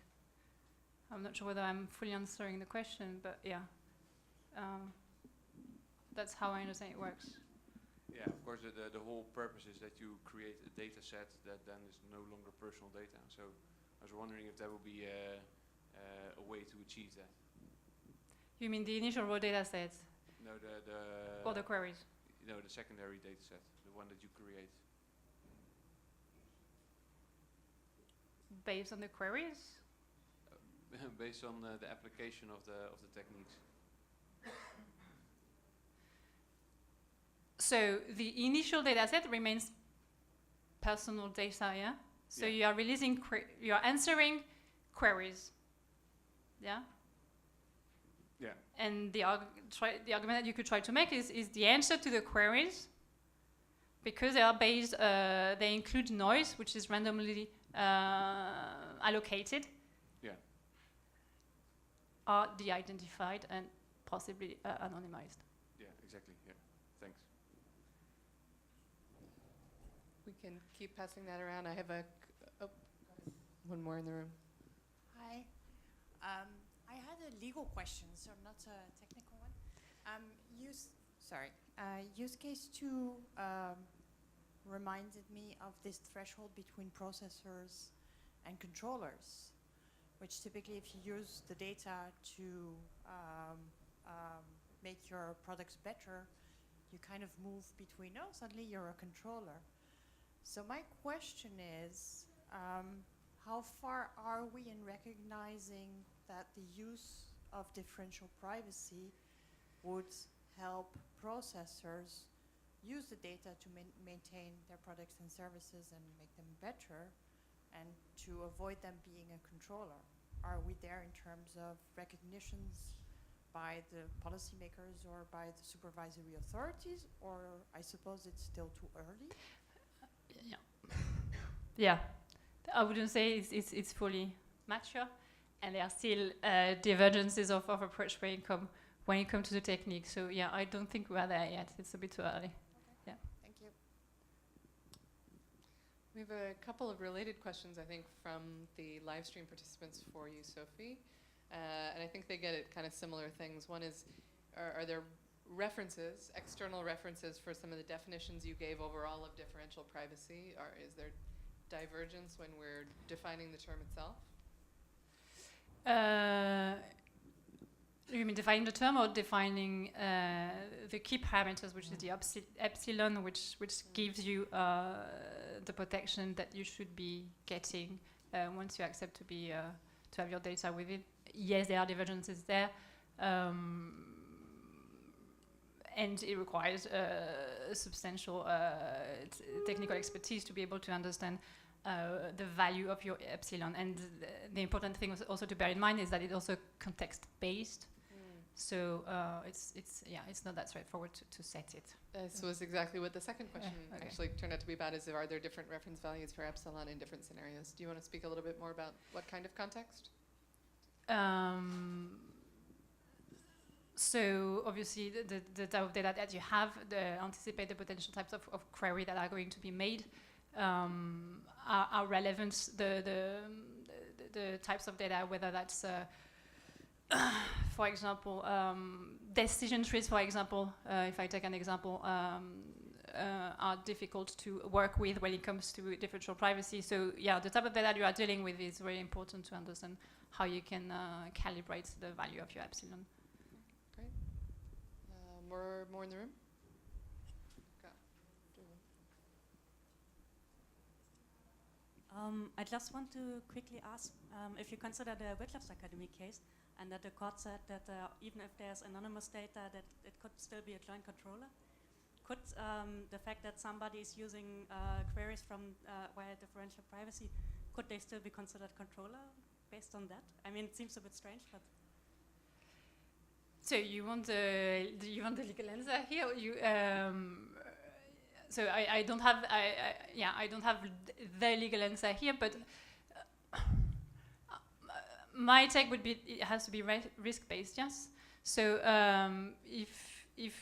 I'm not sure whether I'm fully answering the question, but yeah. That's how I understand it works. Yeah, of course, the whole purpose is that you create a data set that then is no longer personal data. So I was wondering if there will be a way to achieve that. You mean the initial raw data set? No, Or the queries? No, the secondary data set, the one that you create. Based on the queries? Based on the application of the techniques. So the initial data set remains personal data, yeah? So Yeah. you are releasing, you are answering queries, yeah? Yeah. And the argument that you could try to make is the answer to the queries, because they are based, they include noise, which is randomly allocated, Yeah. are de-identified and possibly anonymized. Yeah, exactly. Yeah. Thanks. We can keep passing that around. I have one more in the room. Hi. I had a legal question, so not a technical one. Use case 2 reminded me of this threshold between processors and controllers, which typically, if you use the data to make your products better, you kind of move between, oh, suddenly you're a controller. So my question is, how far are we in recognizing that the use of differential privacy would help processors use the data to maintain their products and services and make them better, and to avoid them being a controller? Are we there in terms of recognitions by the policymakers or by the supervisory authorities, or I suppose it's still too early? Yeah, I wouldn't say it's fully mature, and there are still divergences of approach when it comes to the technique. So yeah, I don't think we are there yet. It's a bit too early. Okay. Yeah. Thank you. We have a couple of related questions, I think, from the live stream participants for you, Sophie. And I think they get at kind of similar things. One is, are there references, external references for some of the definitions you gave overall of differential privacy? Or is there divergence when we're defining the term itself? You mean defining the term or defining the key parameters, which is the epsilon, which gives you the protection that you should be getting once you accept to be to have your data with it? Yes, there are divergences there, and it requires substantial technical expertise to be able to understand the value of your epsilon. And the important thing also to bear in mind is that it's also context-based. So it's not that straightforward to set it. This was exactly what the second question okay. actually turned out to be about, is are there different reference values for epsilon in different scenarios? Do you want to speak a little bit more about what kind of context? So obviously the type of data that you have, anticipate the potential types of query that are going to be made, are relevant, the types of data, whether that's for example, decision trees, for example, if I take an example, are difficult to work with when it comes to differential privacy. So yeah, the type of data you are dealing with is very important to understand how you can calibrate the value of your epsilon. Great. More in the room? I just want to quickly ask if you consider the Witlof's Academy case, and that the court said that even if there's anonymous data, that it could still be a joint controller. Could the fact that somebody is using queries from via differential privacy, could they still be considered controller? based on that? I mean, it seems a bit strange, but So you want the legal answer here? So I don't have I don't have the legal answer here, but my take would be it has to be risk based. Yes. So if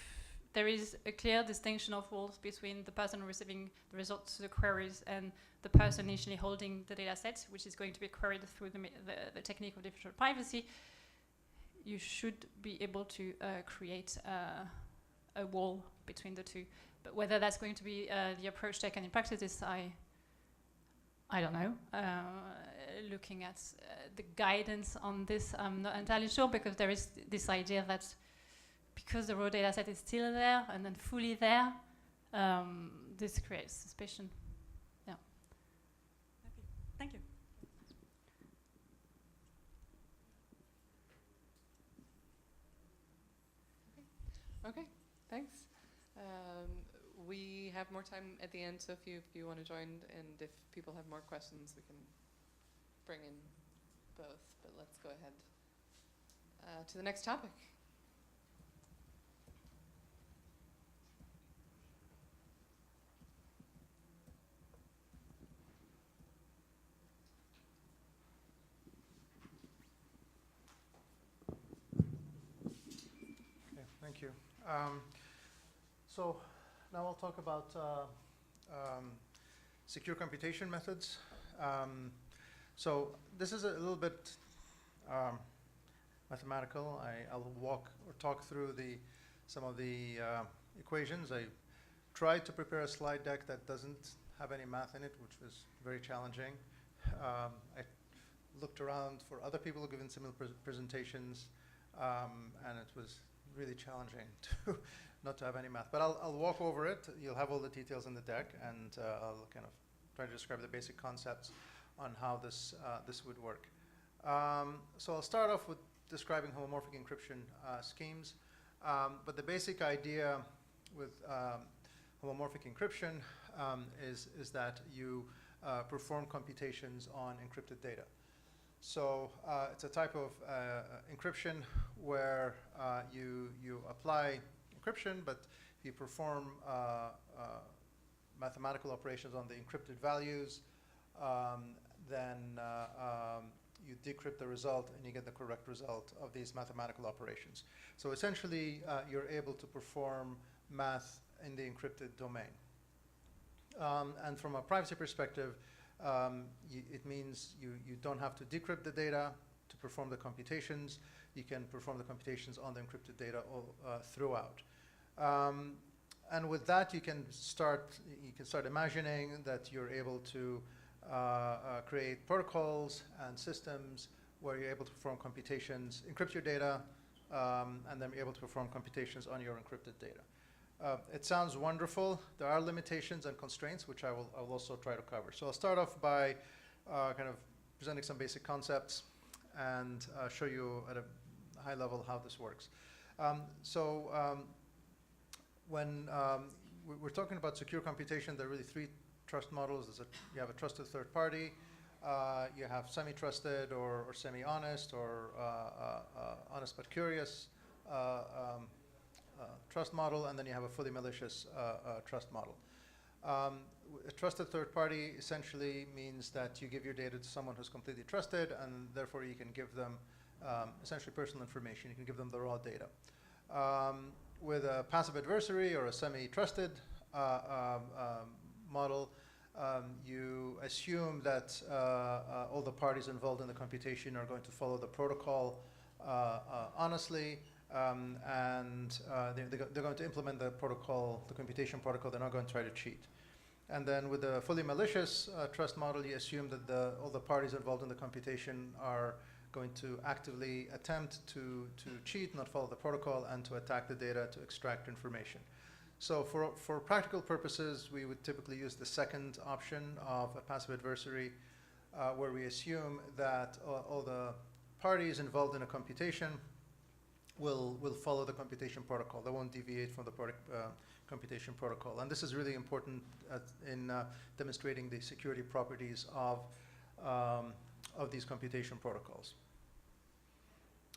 there is a clear distinction of roles between the person receiving the results to the queries and the person initially holding the data set, which is going to be queried through the technique of differential privacy, you should be able to create a wall between the two. But whether that's going to be the approach taken in practice is, I don't know. Looking at the guidance on this, I'm not entirely sure, because there is this idea that because the raw data set is still there and then fully there, this creates suspicion. Yeah. okay. Thank you. Okay, thanks. We have more time at the end, so if you want to join, and if people have more questions, we can bring in both. But let's go ahead to the next topic. Okay, thank you. So now I'll talk about secure computation methods. So this is a little bit mathematical. I'll walk or talk through some of the equations. I tried to prepare a slide deck that doesn't have any math in it, which was very challenging. I looked around for other people who've given similar presentations, and it was really challenging to not to have any math. But I'll walk over it. You'll have all the details in the deck, and I'll kind of try to describe the basic concepts on how this would work. So I'll start off with describing homomorphic encryption schemes. But the basic idea with homomorphic encryption is that you perform computations on encrypted data. So it's a type of encryption where you apply encryption, but you perform mathematical operations on the encrypted values, then you decrypt the result and you get the correct result of these mathematical operations. So essentially, you're able to perform math in the encrypted domain. And from a privacy perspective, it means you don't have to decrypt the data to perform the computations. You can perform the computations on the encrypted data throughout. And with that, you can start imagining that you're able to create protocols and systems where you're able to perform computations, encrypt your data, and then be able to perform computations on your encrypted data. It sounds wonderful. There are limitations and constraints, which I will also try to cover. So I'll start off by kind of presenting some basic concepts and show you at a high level how this works. When we're talking about secure computation, there are really three trust models. You have a trusted third party, you have semi-trusted or semi-honest or honest but curious trust model, and then you have a fully malicious trust model. A trusted third party essentially means that you give your data to someone who's completely trusted, and therefore you can give them essentially personal information. You can give them the raw data. With a passive adversary or a semi-trusted model, you assume that all the parties involved in the computation are going to follow the protocol honestly, and they're going to implement the protocol, the computation protocol. They're not going to try to cheat. And then with the fully malicious trust model, you assume that all the parties involved in the computation are going to actively attempt to cheat, not follow the protocol, and to attack the data to extract information. So for practical purposes, we would typically use the second option of a passive adversary, where we assume that all the parties involved in a computation will follow the computation protocol. They won't deviate from the computation protocol. And this is really important in demonstrating the security properties of of these computation protocols.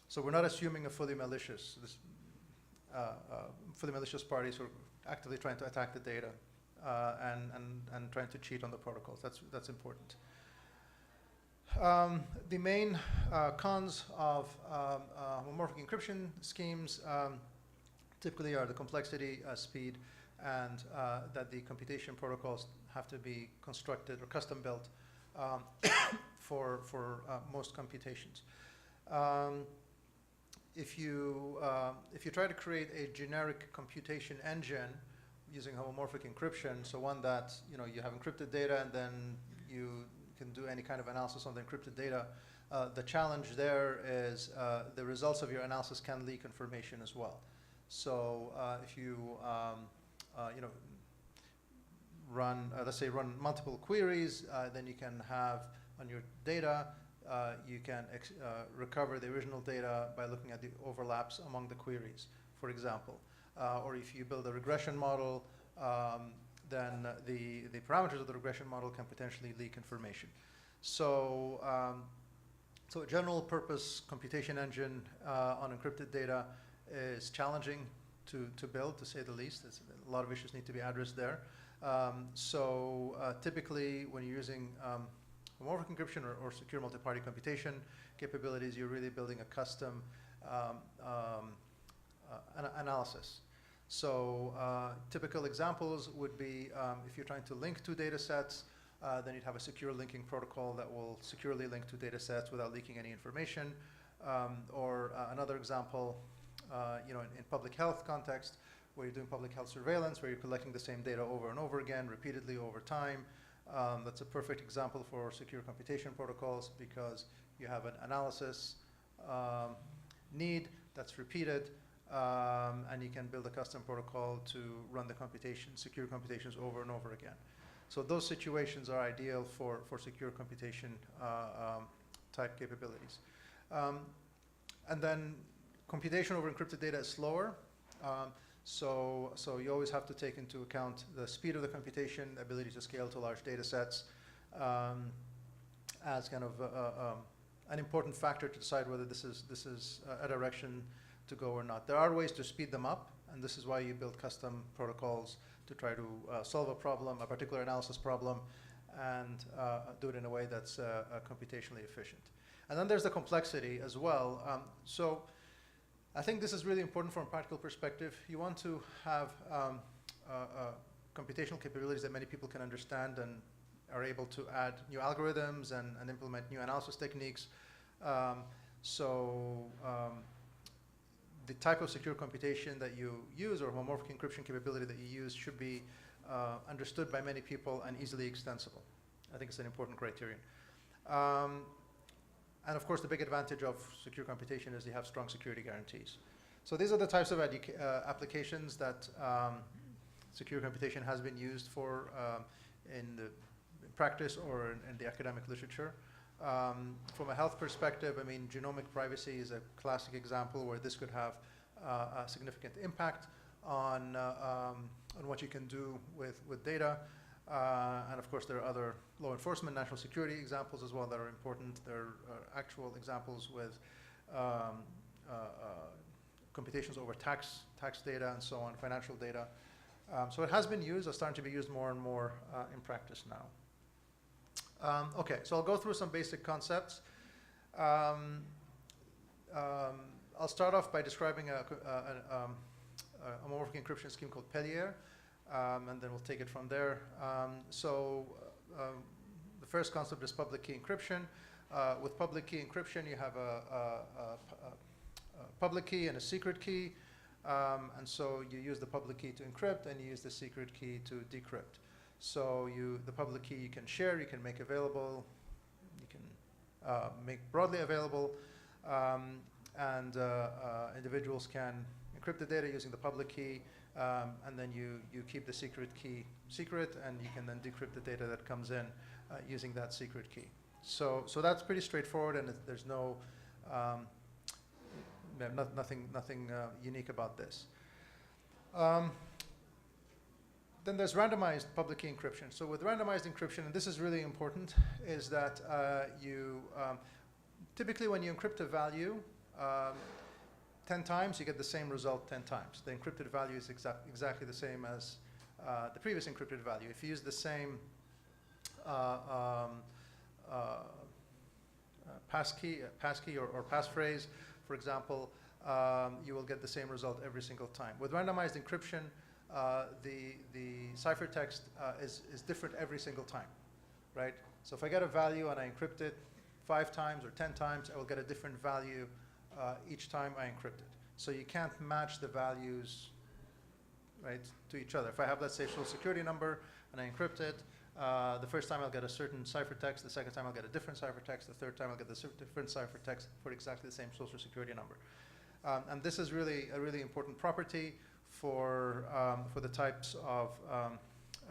So we're not assuming a fully malicious parties who are actively trying to attack the data and trying to cheat on the protocols. That's important. The main cons of homomorphic encryption schemes typically are the complexity, speed, and that the computation protocols have to be constructed or custom built for most computations. If you try to create a generic computation engine using homomorphic encryption, so one that you have encrypted data and then you can do any kind of analysis on the encrypted data, the challenge there is the results of your analysis can leak information as well. So if you run, let's say, run multiple queries, then you can have on your data. You can recover the original data by looking at the overlaps among the queries, for example. Or if you build a regression model, then the parameters of the regression model can potentially leak information. So, so a general purpose computation engine on encrypted data is challenging to build, to say the least. A lot of issues need to be addressed there. Typically, when you're using homomorphic encryption or secure multi-party computation capabilities, you're really building a custom analysis. So typical examples would be if you're trying to link two data sets, then you'd have a secure linking protocol that will securely link two data sets without leaking any information. Or another example, in public health context, where you're doing public health surveillance, where you're collecting the same data over and over again, repeatedly over time. That's a perfect example for secure computation protocols because you have an analysis need that's repeated, and you can build a custom protocol to run the computation, secure computations over and over again. So those situations are ideal for secure computation type capabilities. And then computation over encrypted data is slower. So you always have to take into account the speed of the computation, ability to scale to large data sets, as kind of an important factor to decide whether this is a direction to go or not. There are ways to speed them up, and this is why you build custom protocols to try to solve a problem, a particular analysis problem, and do it in a way that's computationally efficient. And then there's the complexity as well. So I think this is really important from a practical perspective. You want to have computational capabilities that many people can understand and are able to add new algorithms and implement new analysis techniques. The type of secure computation that you use or homomorphic encryption capability that you use should be understood by many people and easily extensible. I think it's an important criterion. And of course, the big advantage of secure computation is you have strong security guarantees. So these are the types of applications that secure computation has been used for in the practice or in the academic literature. From a health perspective, I mean, genomic privacy is a classic example where this could have a significant impact on what you can do with data. And of course, there are other law enforcement, national security examples as well that are important. There are actual examples with computations over tax data and so on, financial data. So it has been used, it's starting to be used more and more in practice now. Okay, so I'll go through some basic concepts. I'll start off by describing a homomorphic encryption scheme called Pellier. And then we'll take it from there. The first concept is public key encryption. With public key encryption, you have a public key and a secret key. And so you use the public key to encrypt, and you use the secret key to decrypt. So the public key you can share, you can make available, you can make broadly available, and individuals can encrypt the data using the public key. And then you keep the secret key secret, and you can then decrypt the data that comes in using that secret key. So that's pretty straightforward, and there's nothing unique about this. Then there's randomized public key encryption. So with randomized encryption, and this is really important, is that typically when you encrypt a value 10 times, you get the same result 10 times. The encrypted value is exactly the same as the previous encrypted value. If you use the same passkey or passphrase, for example, you will get the same result every single time. With randomized encryption, the ciphertext is different every single time, right? So if I get a value and I encrypt it 5 times or 10 times, I will get a different value each time I encrypt it. So you can't match the values, right, to each other. If I have, let's say, social security number and I encrypt it, the first time I'll get a certain ciphertext, the second time I'll get a different ciphertext, the third time I'll get the different ciphertext for exactly the same social security number. And this is really a really important property for the types of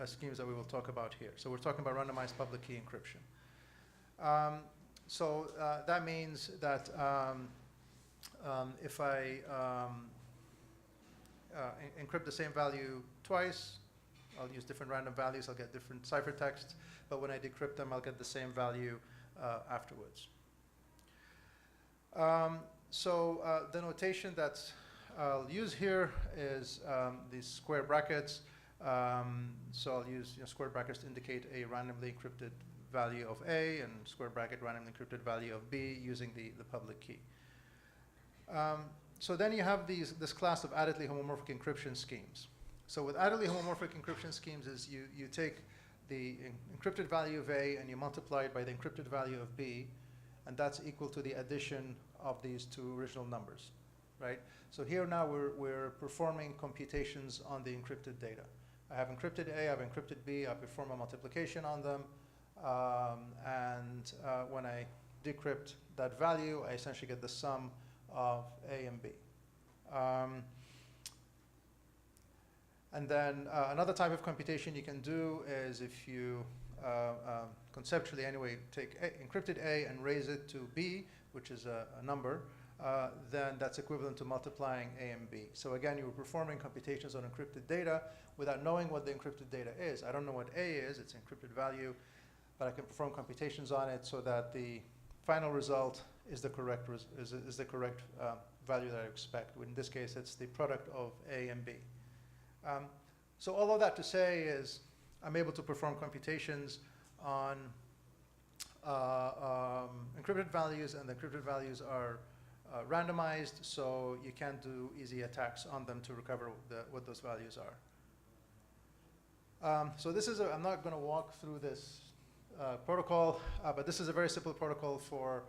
schemes that we will talk about here. So we're talking about randomized public key encryption. So that means that if I encrypt the same value twice, I'll use different random values, I'll get different ciphertexts, but when I decrypt them, I'll get the same value afterwards. The notation that I'll use here is these square brackets. So I'll use square brackets to indicate a randomly encrypted value of A and square bracket randomly encrypted value of B using the public key. So then you have this class of addedly homomorphic encryption schemes. So with addedly homomorphic encryption schemes is you take the encrypted value of A and you multiply it by the encrypted value of B, and that's equal to the addition of these two original numbers, right? So here now we're performing computations on the encrypted data. I have encrypted A, I have encrypted B, I perform a multiplication on them, and when I decrypt that value, I essentially get the sum of A and B. And then another type of computation you can do is if you conceptually anyway take encrypted A and raise it to B, which is a number, then that's equivalent to multiplying A and B. So again, you're performing computations on encrypted data without knowing what the encrypted data is. I don't know what A is, it's encrypted value, but I can perform computations on it so that the final result is the correct value that I expect. In this case, it's the product of A and B. So all of that to say is I'm able to perform computations on encrypted values, and the encrypted values are randomized, so you can't do easy attacks on them to recover what those values are. So this is I'm not going to walk through this protocol, but this is a very simple protocol for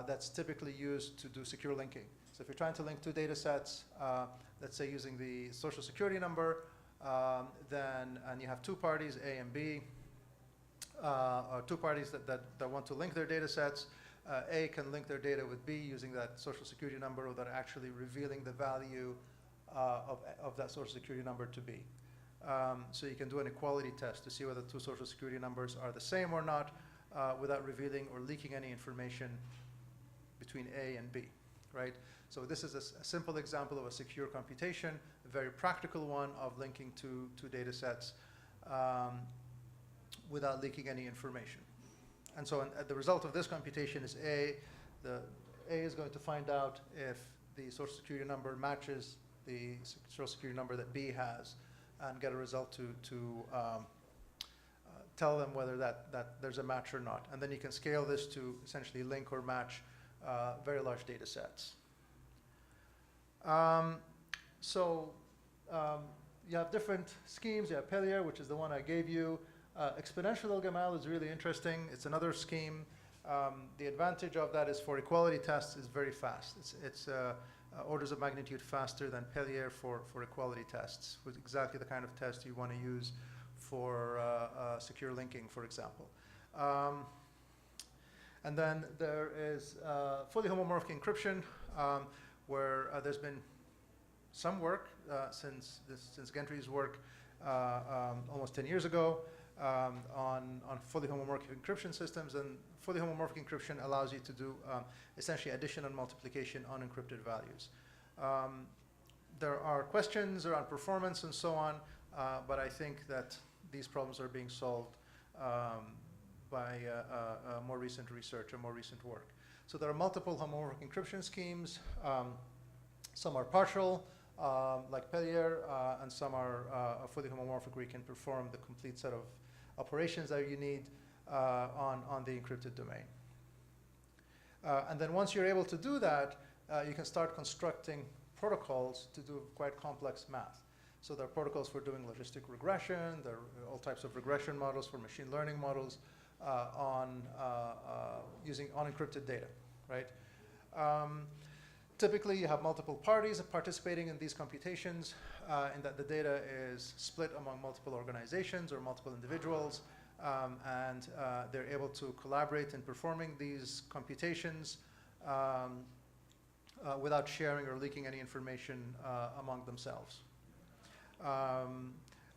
that's typically used to do secure linking. So if you're trying to link two data sets, let's say using the social security number, and you have two parties, A and B, or two parties that want to link their data sets. A can link their data with B using that social security number without actually revealing the value of that social security number to B. So you can do an equality test to see whether two social security numbers are the same or not without revealing or leaking any information between A and B, right? So this is a simple example of a secure computation, a very practical one of linking two data sets without leaking any information. And so the result of this computation is A is going to find out if the social security number matches the social security number that B has, and get a result to tell them whether that there's a match or not. And then you can scale this to essentially link or match very large data sets. You have different schemes. You have Pellier, which is the one I gave you. Exponential LGML is really interesting. It's another scheme. The advantage of that is for equality tests is very fast. It's orders of magnitude faster than Pellier for equality tests, with exactly the kind of test you want to use for secure linking, for example. And then there is fully homomorphic encryption, where there's been some work since Gentry's work almost 10 years ago on fully homomorphic encryption systems. And fully homomorphic encryption allows you to do essentially addition and multiplication on encrypted values. There are questions around performance and so on. but I think that these problems are being solved by more recent research and more recent work. So there are multiple homomorphic encryption schemes. Some are partial, like Pellier, and some are fully homomorphic, where you can perform the complete set of operations that you need on the encrypted domain. And then once you're able to do that, you can start constructing protocols to do quite complex math. So there are protocols for doing logistic regression. There are all types of regression models for machine learning models using unencrypted data, right? Typically, you have multiple parties participating in these computations, in that the data is split among multiple organizations or multiple individuals, and they're able to collaborate in performing these computations without sharing or leaking any information among themselves.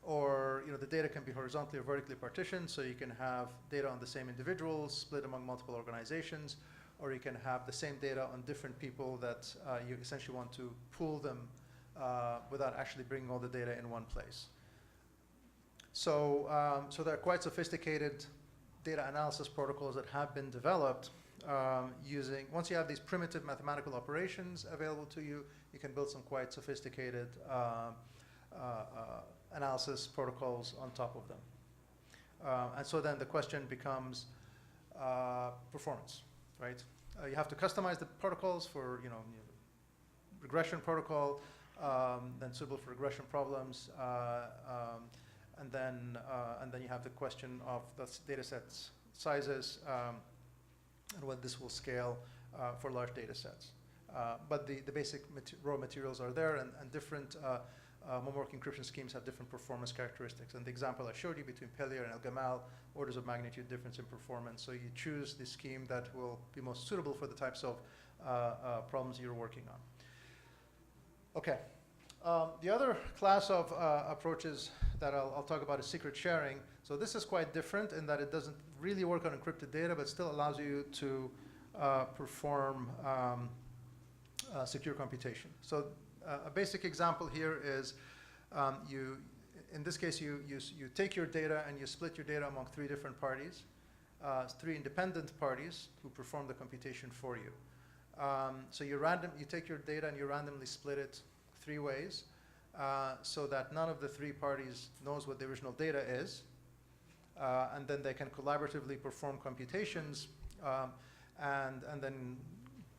Or the data can be horizontally or vertically partitioned, so you can have data on the same individuals split among multiple organizations, or you can have the same data on different people that you essentially want to pool them without actually bringing all the data in one place. So, so there are quite sophisticated data analysis protocols that have been developed once you have these primitive mathematical operations available to you, you can build some quite sophisticated analysis protocols on top of them. And so then the question becomes performance, right? You have to customize the protocols for, regression protocol, then suitable for regression problems, and then you have the question of the data sets sizes and what this will scale for large data sets. But the basic raw materials are there, and different homomorphic encryption schemes have different performance characteristics. And the example I showed you between Pellier and El-Gamal, orders of magnitude difference in performance. So you choose the scheme that will be most suitable for the types of problems you're working on. Okay. The other class of approaches that I'll talk about is secret sharing. So this is quite different in that it doesn't really work on encrypted data, but still allows you to perform secure computation. So a basic example here is in this case, you take your data and you split your data among 3 different parties, 3 independent parties who perform the computation for you. So you take your data and you randomly split it 3 ways, so that none of the 3 parties knows what the original data is, and then they can collaboratively perform computations, and then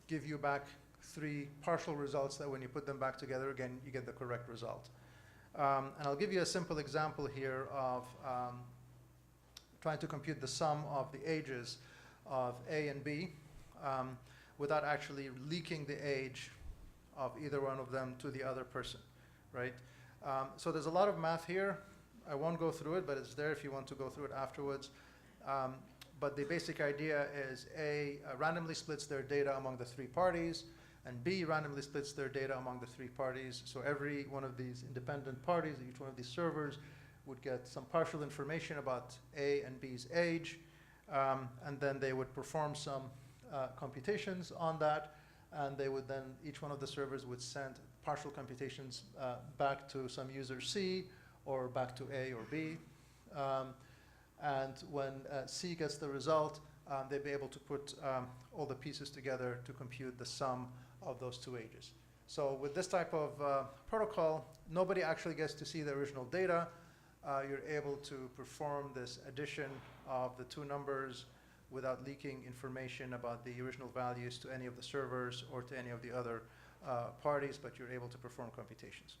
give you back 3 partial results that when you put them back together again, you get the correct result. And I'll give you a simple example here of trying to compute the sum of the ages of A and B without actually leaking the age of either one of them to the other person, right? So there's a lot of math here. I won't go through it, but it's there if you want to go through it afterwards. But the basic idea is A randomly splits their data among the 3 parties, and B randomly splits their data among the 3 parties. So every one of these independent parties, each one of these servers, would get some partial information about A and B's age, and then they would perform some computations on that, and they would then, each one of the servers would send partial computations back to some user C, or back to A or B. And when C gets the result, they'd be able to put all the pieces together to compute the sum of those 2 ages. So with this type of protocol, nobody actually gets to see the original data. You're able to perform this addition of the 2 numbers without leaking information about the original values to any of the servers or to any of the other parties, but you're able to perform computations.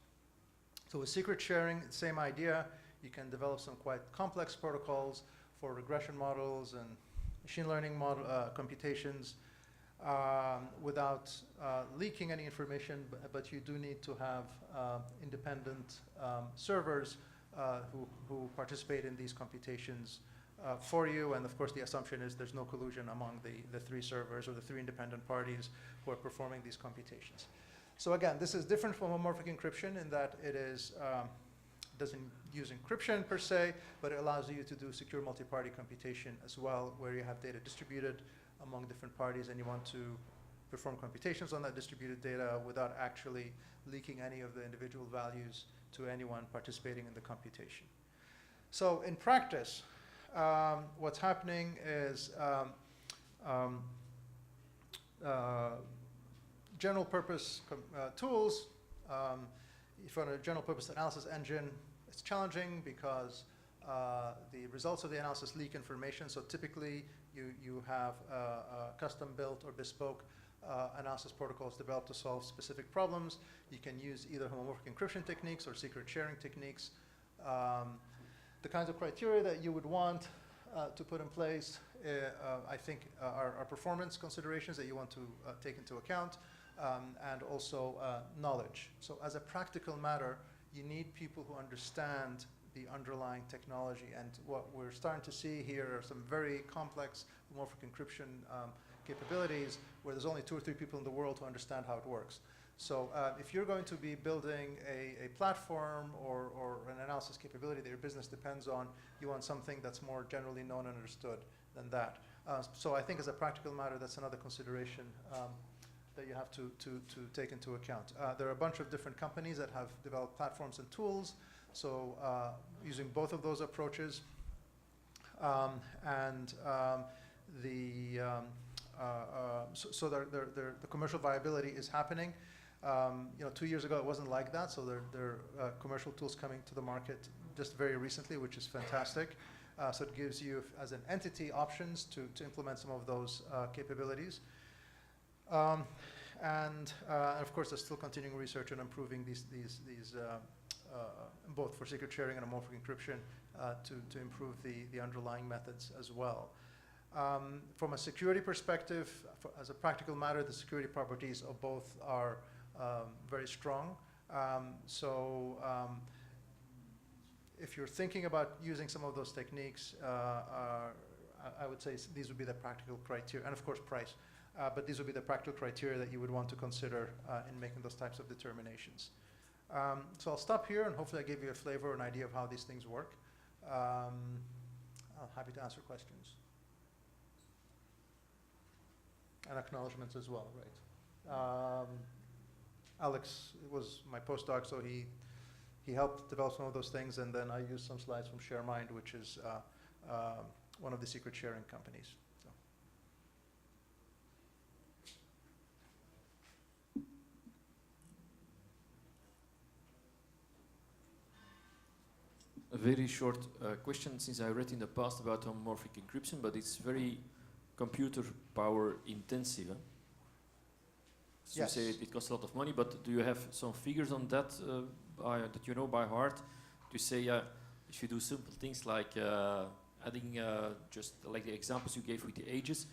So with secret sharing, same idea. You can develop some quite complex protocols for regression models and machine learning model computations without leaking any information, but you do need to have independent servers who participate in these computations for you. And of course, the assumption is there's no collusion among the 3 servers or the 3 independent parties who are performing these computations. So again, this is different from homomorphic encryption in that it is doesn't use encryption per se, but it allows you to do secure multi-party computation as well, where you have data distributed among different parties and you want to perform computations on that distributed data without actually leaking any of the individual values to anyone participating in the computation. So in practice, what's happening is general purpose tools. If you want a general purpose analysis engine, it's challenging because the results of the analysis leak information. So typically you have custom built or bespoke analysis protocols developed to solve specific problems. You can use either homomorphic encryption techniques or secret sharing techniques. The kinds of criteria that you would want to put in place, I think, are performance considerations that you want to take into account, and also knowledge. So as a practical matter, you need people who understand the underlying technology. And what we're starting to see here are some very complex homomorphic encryption capabilities where there's only 2 or 3 people in the world who understand how it works. So if you're going to be building a platform or an analysis capability that your business depends on, you want something that's more generally known and understood than that. So I think as a practical matter, that's another consideration that you have to take into account. There are a bunch of different companies that have developed platforms and tools. So using both of those approaches, the commercial viability is happening. 2 years ago it wasn't like that, so there are commercial tools coming to the market just very recently, which is fantastic. So it gives you, as an entity, options to implement some of those capabilities. And of course, there's still continuing research on improving these both for secret sharing and homomorphic encryption to improve the underlying methods as well. From a security perspective, as a practical matter, the security properties of both are very strong. If you're thinking about using some of those techniques, I would say these would be the practical criteria, and of course price. But these would be the practical criteria that you would want to consider in making those types of determinations. So I'll stop here, and hopefully I gave you a flavor or an idea of how these things work. I'm happy to answer questions. And acknowledgements as well, right? Alex was my postdoc, so he helped develop some of those things, and then I used some slides from ShareMind, which is one of the secret sharing companies. So. A very short question, since I read in the past about homomorphic encryption, but it's very computer power intensive. Huh? So Yes. you say it costs a lot of money, but do you have some figures on that that you know by heart to say if you do simple things like adding just like the examples you gave with the ages,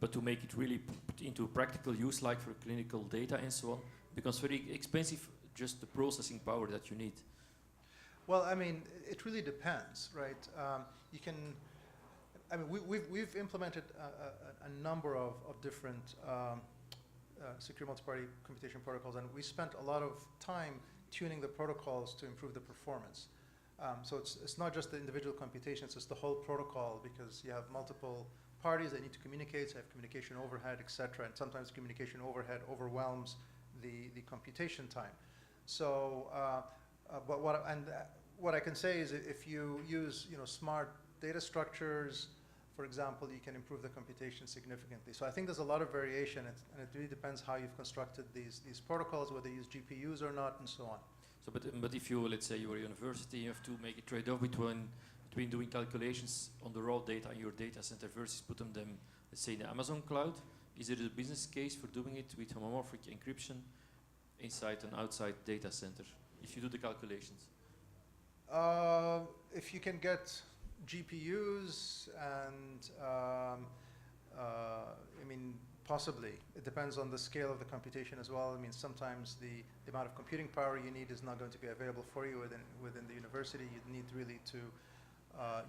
but to make it really put into practical use, like for clinical data and so on, becomes very expensive, just the processing power that you need. Well, I mean, it really depends, right? You can, I mean, we've implemented a number of different secure multi-party computation protocols, and we spent a lot of time tuning the protocols to improve the performance. So it's not just the individual computations, it's the whole protocol, because you have multiple parties that need to communicate, so you have communication overhead, etc. And sometimes communication overhead overwhelms the computation time. So, but what I can say is, if you use smart data structures, for example, you can improve the computation significantly. So I think there's a lot of variation, and it really depends how you've constructed these protocols, whether you use GPUs or not, and so on. So, but if you, let's say, you're a university, you have to make a trade-off between doing calculations on the raw data in your data center versus putting them, let's say, in the Amazon cloud. Is there a business case for doing it with homomorphic encryption inside and outside data center, if you do the calculations? If you can get GPUs and, I mean, possibly. It depends on the scale of the computation as well. I mean, sometimes the amount of computing power you need is not going to be available for you within the university. You'd need really to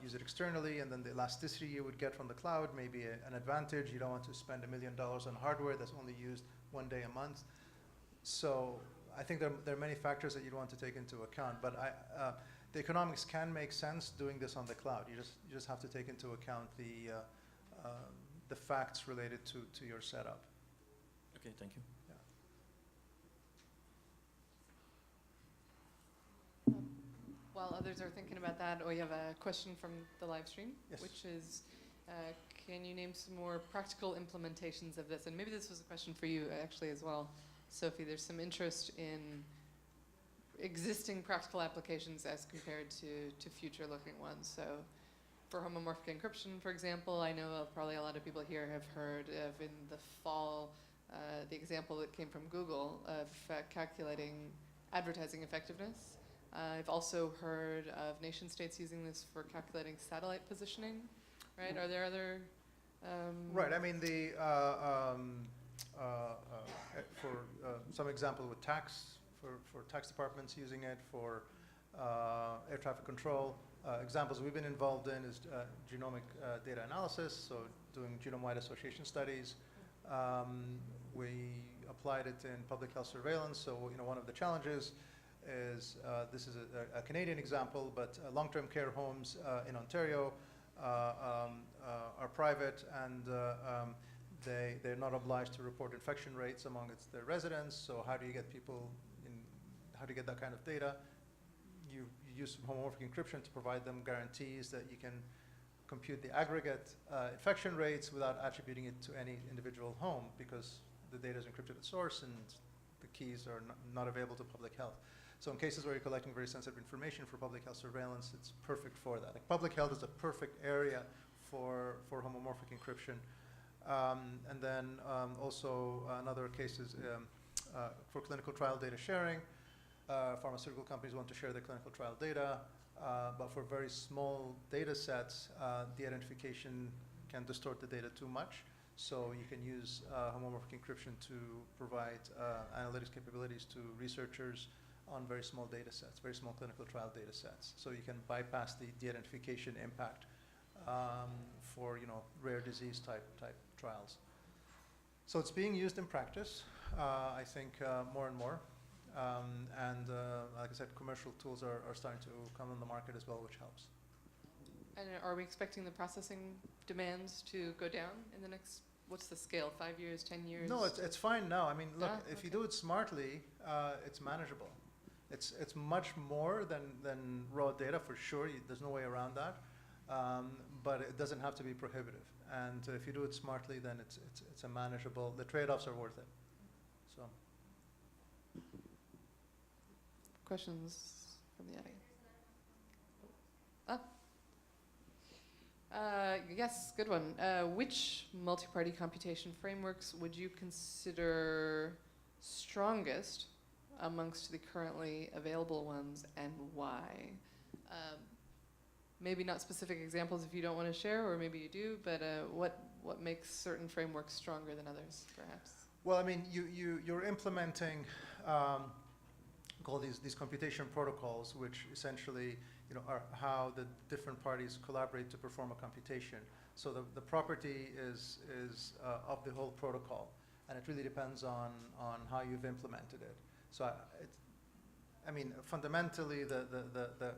use it externally, and then the elasticity you would get from the cloud may be an advantage. You don't want to spend $1 million on hardware that's only used 1 day a month. So I think there are many factors that you'd want to take into account, but the economics can make sense doing this on the cloud. You just have to take into account the facts related to your setup. Okay, thank you. While others are thinking about that, we have a question from the live stream, Yes. which is, can you name some more practical implementations of this? And maybe this was a question for you actually as well, Sophie. There's some interest in existing practical applications as compared to future-looking ones. So for homomorphic encryption, for example, I know probably a lot of people here have heard of in the fall the example that came from Google of calculating advertising effectiveness. I've also heard of nation states using this for calculating satellite positioning, right? Are there other... Right, I mean, for some example with tax, for tax departments using it, for air traffic control. Examples we've been involved in is genomic data analysis, so doing genome-wide association studies. We applied it in public health surveillance, so one of the challenges is, this is a Canadian example, but long-term care homes in Ontario are private, and they're not obliged to report infection rates among their residents. So how do you get people how do you get that kind of data? You use homomorphic encryption to provide them guarantees that you can compute the aggregate infection rates without attributing it to any individual home, because the data is encrypted at source and the keys are not available to public health. So in cases where you're collecting very sensitive information for public health surveillance, it's perfect for that. Like, public health is a perfect area for homomorphic encryption. And then also another case is for clinical trial data sharing. Pharmaceutical companies want to share their clinical trial data, but for very small data sets, the identification can distort the data too much. So you can use homomorphic encryption to provide analytics capabilities to researchers on very small data sets, very small clinical trial data sets. So you can bypass the de-identification impact for rare disease type trials. So it's being used in practice, I think, more and more. And like I said, commercial tools are starting to come on the market as well, which helps. And are we expecting the processing demands to go down in the next, what's the scale, 5 years, 10 years? No, it's fine now. I mean, look, if you okay. do it smartly, it's manageable. It's much more than raw data, for sure. There's no way around that. But it doesn't have to be prohibitive. And if you do it smartly, then it's a manageable. The trade-offs are worth it. So. Questions from the audience? Yes, good one. Which multi-party computation frameworks would you consider strongest amongst the currently available ones, and why? Maybe not specific examples if you don't want to share, or maybe you do, but what makes certain frameworks stronger than others, perhaps? Well, I mean, you're implementing call these computation protocols, which essentially are how the different parties collaborate to perform a computation. So the property is of the whole protocol, and it really depends on how you've implemented it. So I mean, fundamentally, the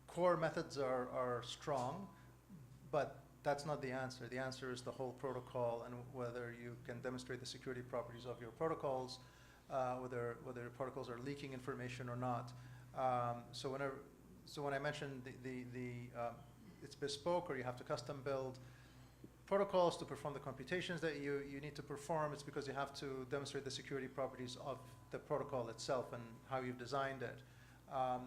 core methods are strong, but that's not the answer. The answer is the whole protocol, and whether you can demonstrate the security properties of your protocols, whether your protocols are leaking information or not. So when I mentioned it's bespoke, or you have to custom build protocols to perform the computations that you need to perform, it's because you have to demonstrate the security properties of the protocol itself and how you've designed it.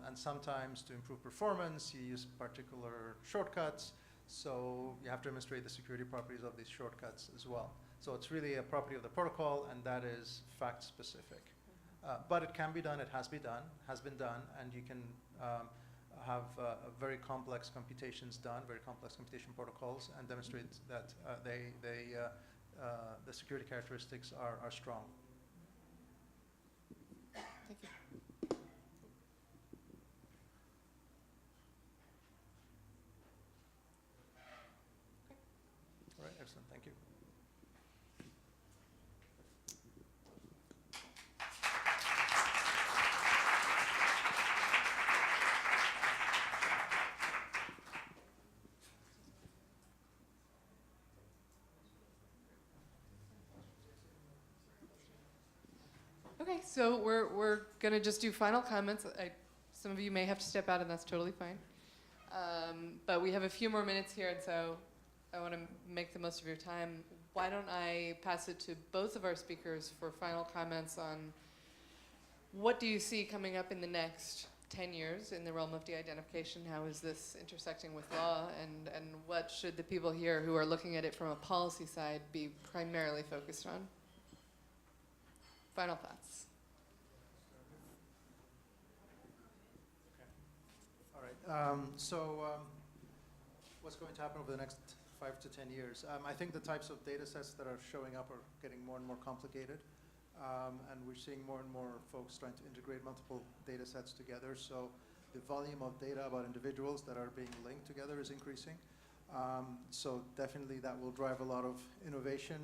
And sometimes to improve performance, you use particular shortcuts. So you have to demonstrate the security properties of these shortcuts as well. So it's really a property of the protocol, and that is fact specific. But it can be done, it has been done, and you can have very complex computations done, very complex computation protocols, and demonstrate that the security characteristics are strong. Thank you. All right, excellent, thank you. Okay, so we're gonna just do final comments. Some of you may have to step out, and that's totally fine. But we have a few more minutes here, and so I want to make the most of your time. Why don't I pass it to both of our speakers for final comments on what do you see coming up in the next 10 years in the realm of de-identification? How is this intersecting with law? And what should the people here who are looking at it from a policy side be primarily focused on? Final thoughts. All right. What's going to happen over the next 5 to 10 years? I think the types of data sets that are showing up are getting more and more complicated. And we're seeing more and more folks trying to integrate multiple data sets together. So the volume of data about individuals that are being linked together is increasing. So definitely that will drive a lot of innovation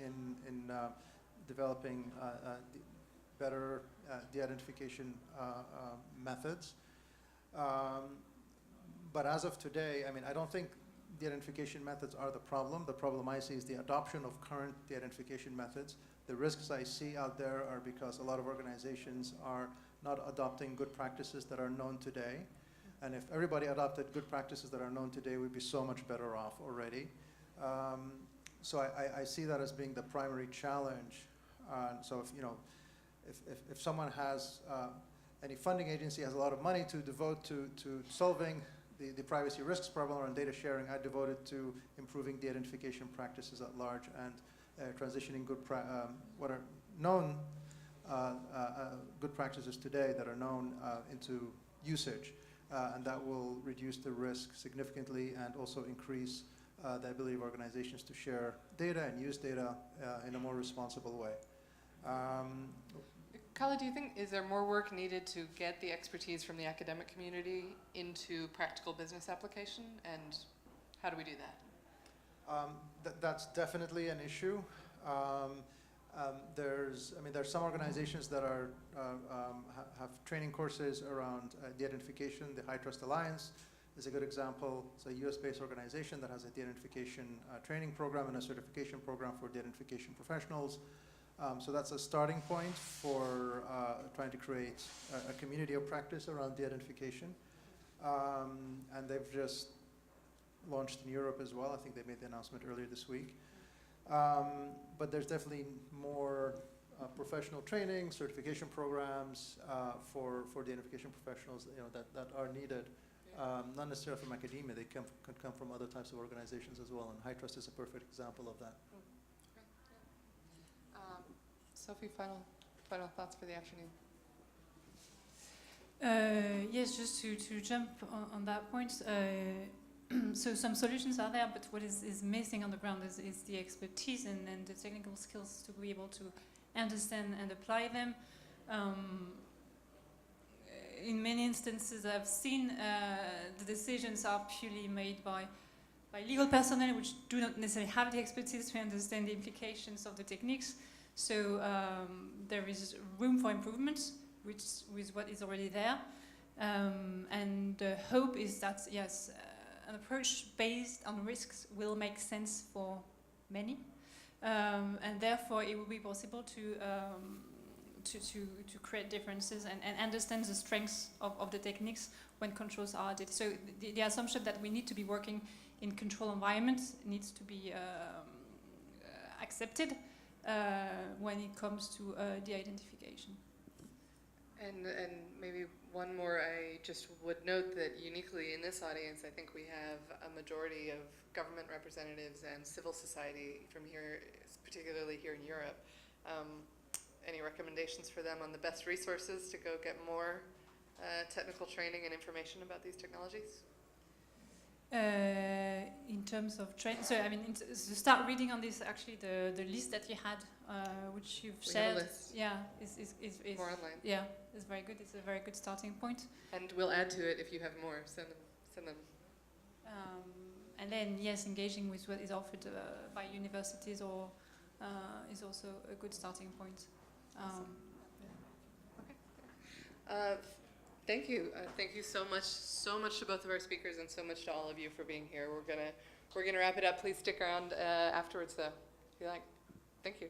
in developing better de-identification methods. But as of today, I mean, I don't think de-identification methods are the problem. The problem I see is the adoption of current de-identification methods. The risks I see out there are because a lot of organizations are not adopting good practices that are known today. And if everybody adopted good practices that are known today, we'd be so much better off already. So I see that as being the primary challenge. So if someone has, any funding agency has a lot of money to devote to solving the privacy risks problem around data sharing, I devote it to improving de-identification practices at large and transitioning what are known good practices today that are known into usage. And that will reduce the risk significantly and also increase the ability of organizations to share data and use data in a more responsible way. Khaled, do you think, is there more work needed to get the expertise from the academic community into practical business application? And how do we do that? That's definitely an issue. There's some organizations that are have training courses around de-identification. The High Trust Alliance is a good example. It's a US-based organization that has a de-identification training program and a certification program for de-identification professionals. So that's a starting point for trying to create a community of practice around de-identification. And they've just launched in Europe as well. I think they made the announcement earlier this week. But there's definitely more professional training, certification programs for de-identification professionals, that are needed. Not necessarily from academia, they could come from other types of organizations as well. And High Trust is a perfect example of that. Sophie, final thoughts for the afternoon. Yes, just to jump on that point. So some solutions are there, but what is missing on the ground is the expertise and the technical skills to be able to understand and apply them. In many instances I've seen the decisions are purely made by legal personnel which do not necessarily have the expertise to understand the implications of the techniques. So there is room for improvement with what is already there. And the hope is that, yes, an approach based on risks will make sense for many. And therefore it will be possible to create differences and understand the strengths of the techniques when controls are added. So the assumption that we need to be working in control environments needs to be accepted when it comes to de-identification. And maybe one more, I just would note that uniquely in this audience, I think we have a majority of government representatives and civil society from here, particularly here in Europe. Any recommendations for them on the best resources to go get more technical training and information about these technologies? In terms of training, so I mean, to start reading on this, actually, the list that you had, which you've shared, yeah, is more online. Yeah, it's very good. It's a very good starting point. And we'll add to it if you have more. Send them. And then, yes, engaging with what is offered by universities or is also a good starting point. Awesome. Okay. Thank you. Thank you so much to both of our speakers and so much to all of you for being here. We're gonna wrap it up. Please stick around afterwards, though, if you like. Thank you.